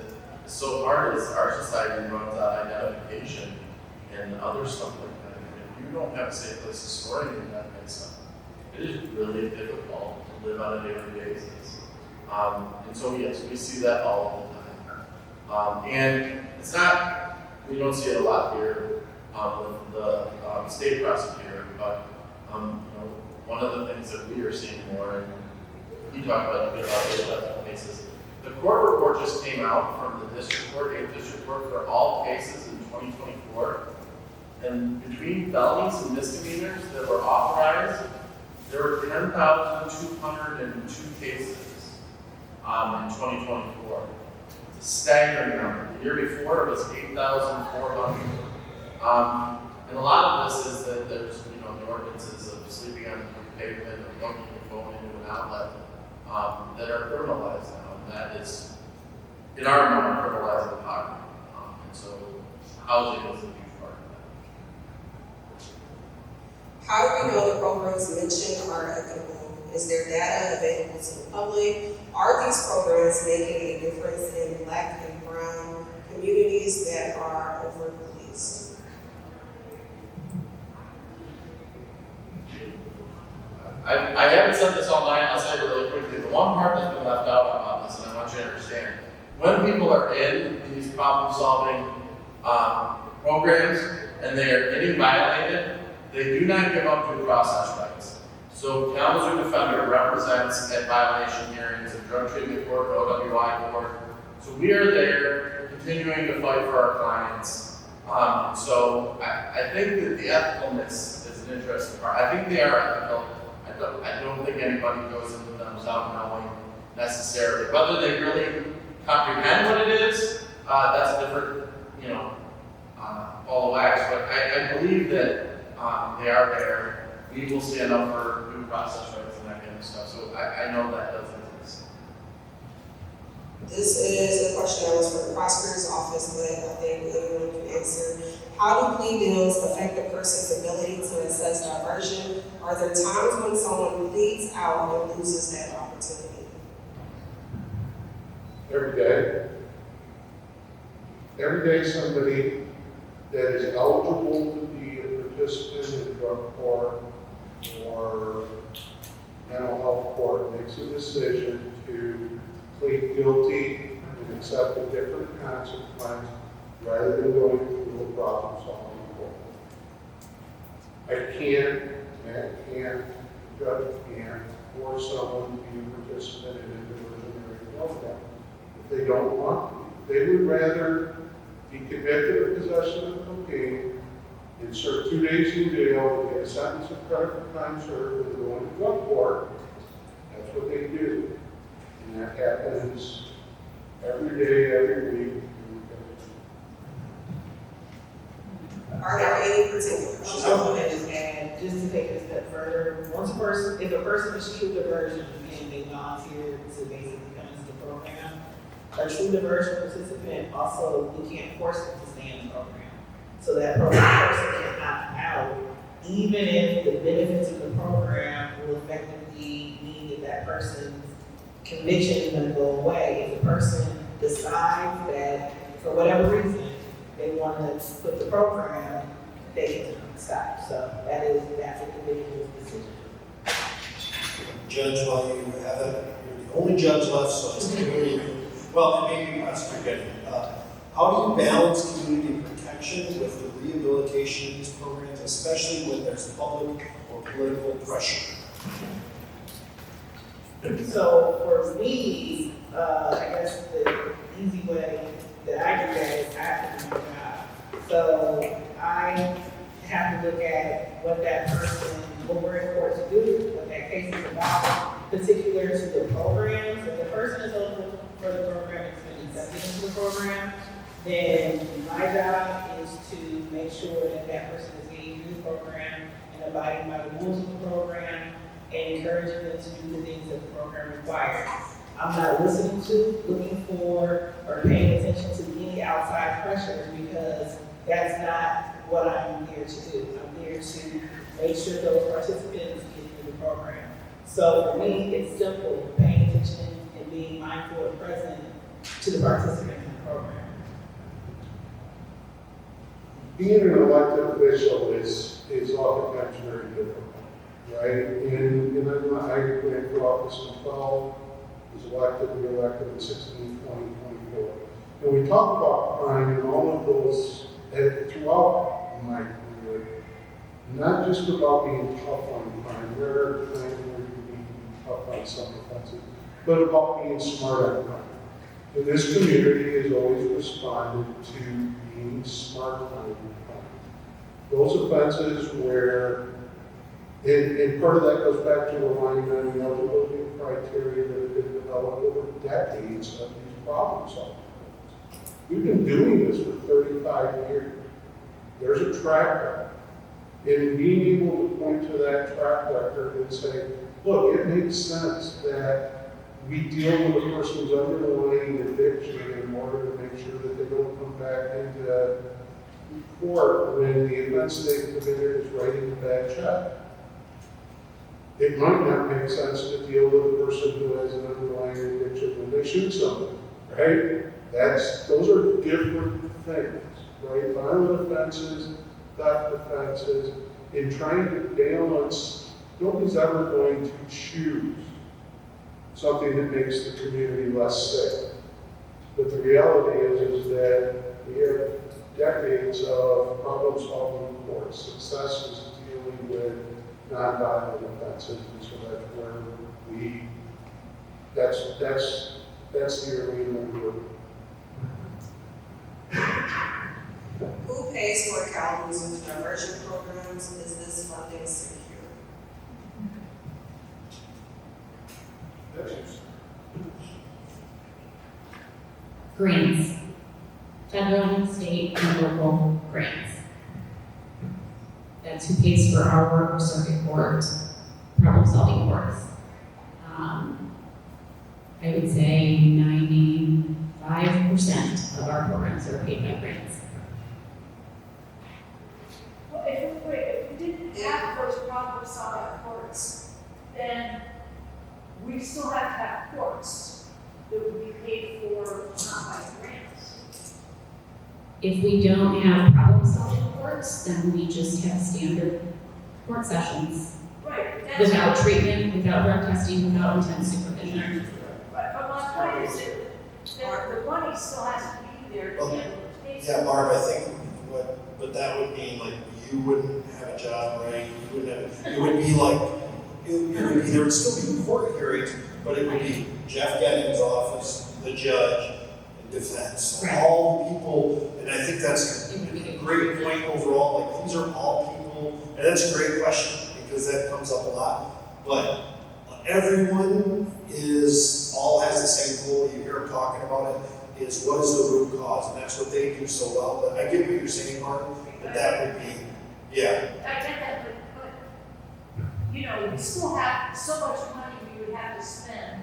is so hard is our society runs on identification and other stuff like that. And if you don't have a safe place to store any of that kind of stuff, it is really difficult to live on a daily basis. And so yes, we see that all the time. And it's not, we don't see it a lot here with the state prosecutor, but one of the things that we are seeing more, and you talked about the cases. The court report just came out from the district court, 8th district court, for all cases in 2024. And between felonies and misdemeanors that were authorized, there were 10,202 cases in 2024. It's a staggering number. The year before it was 8,400. And a lot of this is that there's, the ordinances of sleeping on the pavement or plugging your phone into an outlet that are criminalized now. And that is, in our mind, criminalizing poverty. And so housing is a huge part of that. How do we know the programs mentioned are equitable? Is there data available to the public? Are these programs making a difference in Black and brown communities that are over-policed? I haven't said this all night, I'll say it really quickly. The one part that's been left out about this, and I want you to understand, when people are in these problem-solving programs and they are getting violated, they do not give up due process rights. So Kalamazoo Defender represents at violation hearings, at drug treatment court, OWI court. So we are there continuing to fight for our clients. So I think that the ethicalness is an interesting part. I think they are ethical. I don't think anybody goes into them without knowing necessarily. Whether they really comprehend what it is, that's a different, ball of wax. But I believe that they are there. We will stand up for due process rights and that kind of stuff. So I know that does exist. This is a question that was for the prosecutor's office, but I think everyone can answer. How do plea deals affect a person's ability to assess diversion? Are there times when someone pleads out and loses that opportunity? Every day. Every day somebody that is eligible to be a participant in drug court or mental health court makes a decision to plead guilty and accept a different consequence rather than going through a problem-solving court. Judge can't force someone to be a participant in a diversionary program if they don't want to. They would rather be convicted of possession of cocaine and serve 2 days in jail and get a sentence of credit for time served and go into drug court. That's what they do. And that happens every day, every week. Are there any particulars? I want to just add, just to take it a step further, if a person is true diversion and they volunteer to basically come into the program, a true diversion participant also, we can't force them to stay in the program. So that person can opt out, even if the benefits of the program will effectively mean that person's conviction is going to go away. If the person decides that, for whatever reason, they want to quit the program, they can stop. So that's an individual's decision. Judge, while you have it, you're the only judge left, so it's community. Well, and maybe prosecutor. How do you balance community protection with the rehabilitation of these programs, especially when there's public or political pressure? So for me, I guess the easy way that I do that is I have to do my job. So I have to look at what that person, what we're in court to do, what that case is about, particular to the program. So if the person is eligible for the program, it's been accepted into the program, then my job is to make sure that that person is getting through the program and abiding by the rules of the program and encouraging them to do the things that the program requires. I'm not listening to, looking for, or paying attention to any outside pressures because that's not what I'm here to do. I'm here to make sure those participants get through the program. So for me, it's simple, paying attention and being mindful and present to the participants in the program. Being an elected official is oftentimes very difficult, right? And I ran for office in 12, was elected, re-elected in 16, 20, 24. And we talk about crime and all of those throughout my career, not just about being tough on crime. There are times where you need to be tough on some offenses, but about being smart on crime. And this community has always responded to being smart on crime. Those offenses where, and part of that goes back to relying on the eligibility criteria that have been developed over decades of these problem solving. We've been doing this for 35 years. There's a track record. And being able to point to that track record and say, look, it makes sense that we deal with a person's underlying addiction in order to make sure that they don't come back into court when the offense they've committed is writing a bad check. It might not make sense to deal with a person who has an underlying addiction when they shoot someone, right? Those are different things, right? Violent offenses, theft offenses, in trying to balance, nobody's ever going to choose something that makes the community less safe. But the reality is that we have decades of problem solving court successes dealing with nonviolent offenses, and so that's the arena we're. Who pays for Kalamazoo's diversion programs? Is this funding secure? Grants, federal, state, and local grants. That's who pays for our work, circuit court, problem-solving courts. I would say 95% of our programs are paid by grants. Well, if we didn't have those problem-solving courts, then we still have to have courts that would be paid for not by grants. If we don't have problem-solving courts, then we just have standard court sessions. Right. Without treatment, without drug testing, without intense supervision. But my point is that the money still has to be there to handle the cases. Yeah, Barb, I think but that would mean like you wouldn't have a job, right? You wouldn't have, it would be like, there would still be court hearings, but it would be Jeff Gettings' office, the judge, and defense. Right. All the people, and I think that's a great point overall, like these are all people, and that's a great question because that comes up a lot, but everyone all has the same goal. You hear them talking about it, is what is the root cause, and that's what they do so well. But I get what you're saying, Mark, but that would be, yeah. I get that, but you know, we still have so much money we would have to spend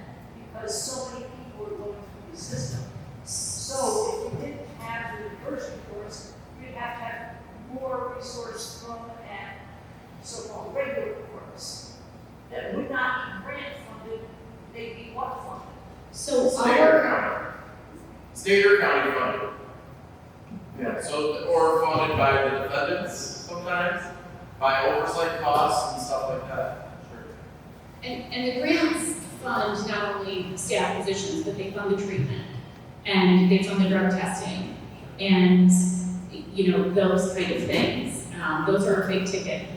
because so many people are going through the system. So if we didn't have the diversion courts, we'd have to have more resources thrown at so-called regular courts that would not be grant funded, they'd be what funded? So State or county funded. Yeah, so, or funded by the defendants sometimes, by oversight costs and stuff like that. Sure. And the grants fund not only staff positions, but they fund the treatment, and they fund the drug testing, and, you know, those kind of things. Those are a big ticket,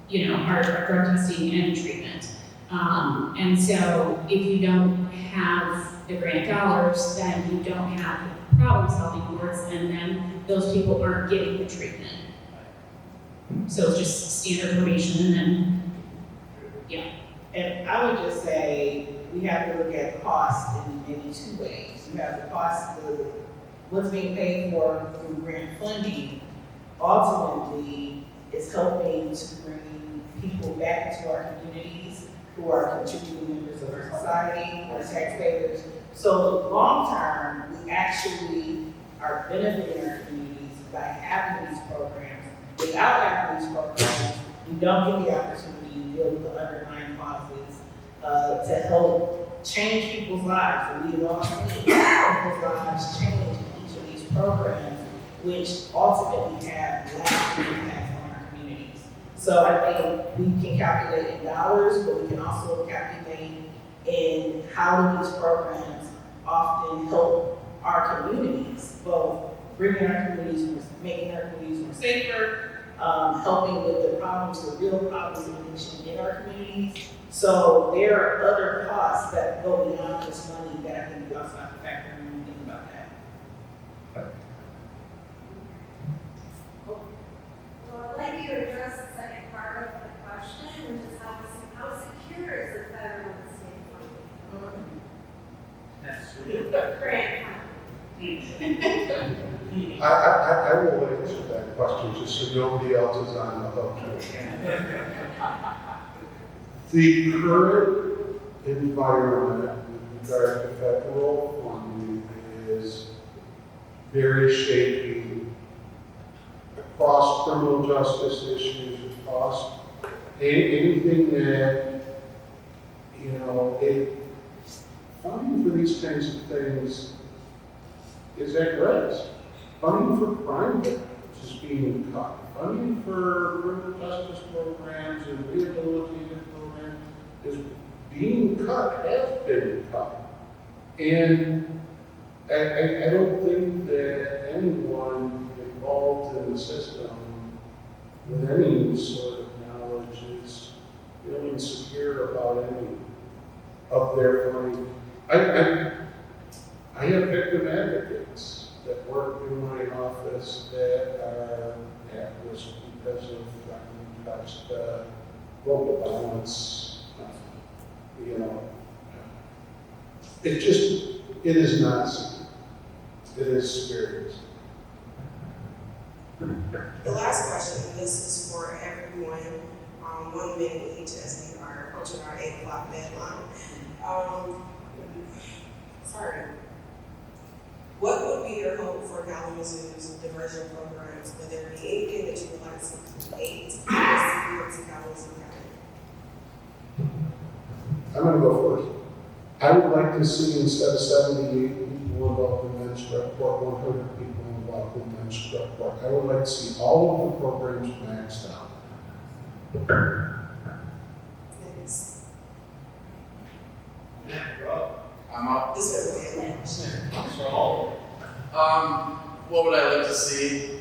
you know, our drug testing and treatment. And so if you don't have the grant dollars, then you don't have problem-solving courts, and then those people aren't getting the treatment. So it's just standard probation, and then, yeah. And I would just say, we have to look at cost in maybe two ways. You have the cost of what's being paid for through grant funding. Ultimately, it's helping to bring people back into our communities who are contributing members of our society, our taxpayers. So long term, we actually are benefiting our communities by having these programs. Without having these programs, we don't get the opportunity to deal with the underlying causes to help change people's lives, and we've all seen people's lives change in each of these programs, which ultimately have lasting impacts on our communities. So I think we can calculate in dollars, but we can also calculate in how these programs often help our communities, both bringing our communities, making our communities more safer, helping with the problems, the real problems of addiction in our communities. So there are other costs that go beyond just money that I think we also have to factor in when we think about that. Well, I'd like you to address the second part of the question, which is how secure is the federal and state funding? That's The grant I will answer that question just so nobody else is on the hook. The current environment with regard to federal funding is very shaky across criminal justice issues, across anything that, you know, funding for these kinds of things is at risk. Funding for crime victims is being cut. Funding for criminal justice programs and rehabilitative programs is being cut, has been cut. And I don't think that anyone involved in the system with any sort of knowledge is really insecure about any of their funding. I have victim advocates that work in my office that are at risk because of global violence. You know, it is not secure. It is serious. The last question, and this is for everyone, 1 minute each as we are approaching our 8 o'clock deadline. Sorry. What would be your hope for Kalamazoo's diversion programs? Would there be anything that you would like to create to Kalamazoo County? I'm going to go first. I would like to see, instead of 78 people involved in men's drug court, 100 people involved in men's drug court. I would like to see all of the programs maxed out. Thanks. I'm up. This is really What would I like to see?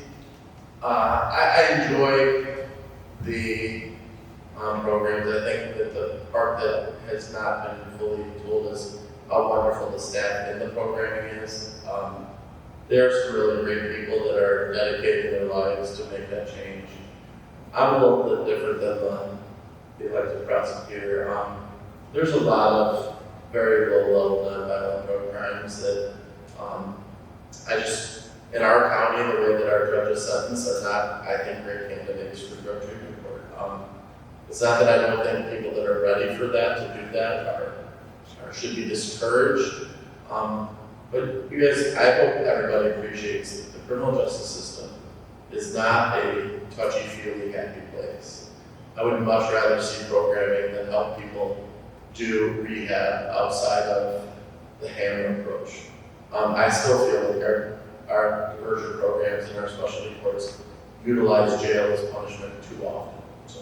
I enjoy the programs. I think that the part that has not been fully told is how wonderful the staff in the programming is. There are some really great people that are dedicating their lives to make that change. I'm a little bit different than the elected prosecutor. There's a lot of very low level nonviolent programs that in our county, the way that our judges sentence are not, I think, great candidates for drug treatment court. It's not that I don't think people that are ready for that to do that are should be discouraged. But you guys, I hope everybody appreciates that the criminal justice system is not a touchy-feely happy place. I would much rather see programming that help people do rehab outside of the hammer approach. I still feel like our diversion programs and our specialty courts utilize jail as punishment too often. So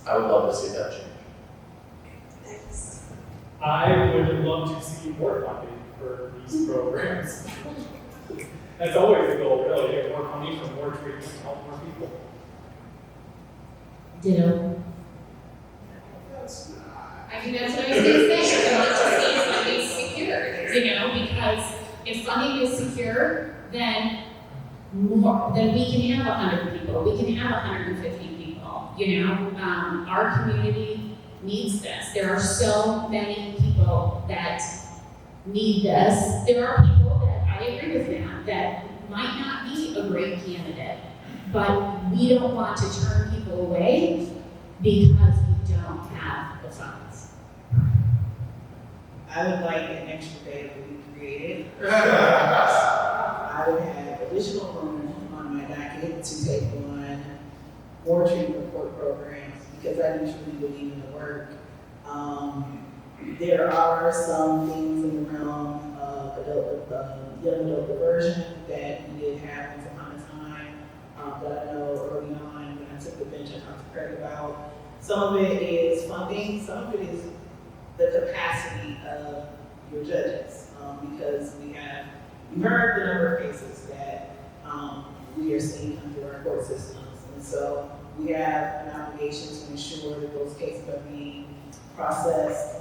I would love to see that change. Thanks. I would love to see more funding for these programs. That's always the goal, really, get more money for more treatment to help more people. Ditto. I think that's what I was going to say. I want to see funding secure, because if funding is secure, then we can have 100 people, we can have 150 people, our community needs this. There are so many people that need this. There are people that, I agree with that might not be a great candidate, but we don't want to turn people away because we don't have the funds. I would like an extra day to be created. I would have additional room on my docket to take on more treatment court programs because I do truly believe in the work. There are some things in the realm of young adult diversion that we did have once upon a time, that I know early on when I took the bench, I talked to Craig about. Some of it is funding, some of it is the capacity of your judges, because we heard the number of cases that we are seeing come through our court systems, and so we have an obligation to ensure that those cases are being processed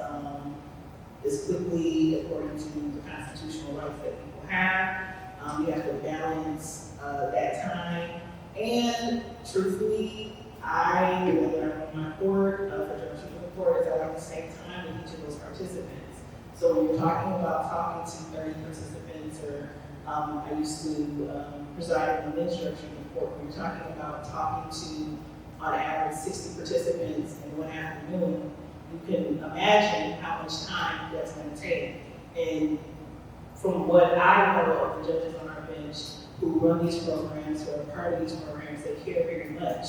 as quickly according to the constitutional rights that people have. You have to balance that time, and truthfully, whether I'm on my court, for judgeship of the court, is I like to take time with each of those participants. So when you're talking about talking to 30 participants, or I used to preside in the bench structure in the court, when you're talking about talking to, on average, 60 participants in one afternoon, you can imagine how much time that's going to take. And from what I know of the judges on our bench who run these programs, who are part of these programs, they care very much,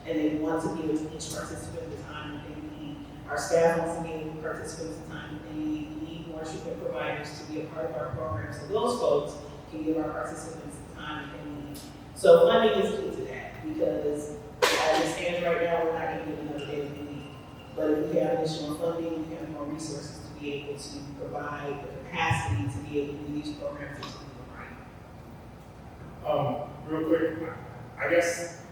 and they want to give each participant the time that they need. Our staff wants to give participants the time that they need. We need more treatment providers to be a part of our program, so those folks can give our participants the time that they need. So funding is key to that, because as it stands right now, we're not going to get another day that we need. But if we have additional funding, we have more resources to be able to provide the capacity to be able to do these programs as we right. Real quick, I guess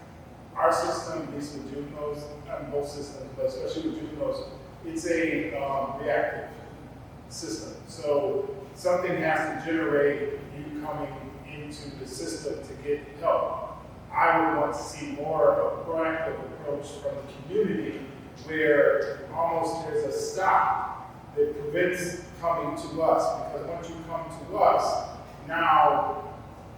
our system, at least with juveniles, not both systems, but especially with juveniles, it's a reactive system. So something has to generate you coming into the system to get help. I would want to see more of a proactive approach from the community, where almost there's a stop that prevents coming to us, because once you come to us, now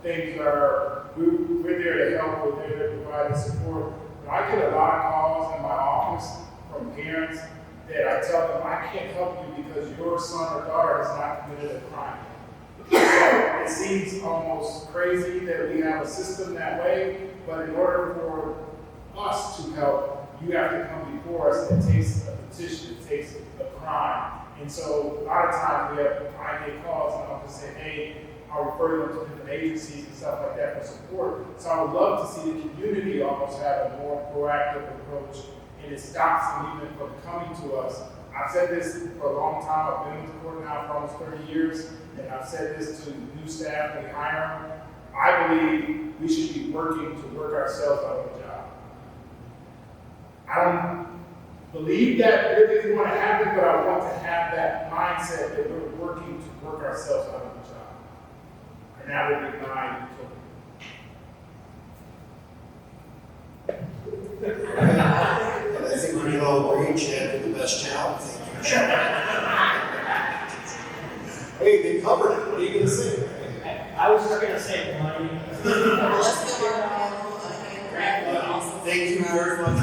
things are, we're there to help, we're there to provide the support. But I get a lot of calls in my office from parents that I tell them, I can't help you because your son or daughter has not committed a crime. So it seems almost crazy that we have a system that way, but in order for us to help, you have to come before us. It takes a petition, it takes a crime. And so a lot of times I get calls and I'll just say, hey, I'll refer them to different agencies and stuff like that for support. So I would love to see the community almost have a more proactive approach, and it stops them even from coming to us. I've said this for a long time. I've been with the court now for almost 30 years, and I've said this to new staff when we hire them. I believe we should be working to work ourselves out of a job. I don't believe that really is going to happen, but I want to have that mindset that we're working to work ourselves out of a job. And that would be my I think we can all agree Chad did the best job. Thank you, Chad. Hey, they covered it. What are you going to say? I was just going to say money. Let's give our hand. Thank you very much.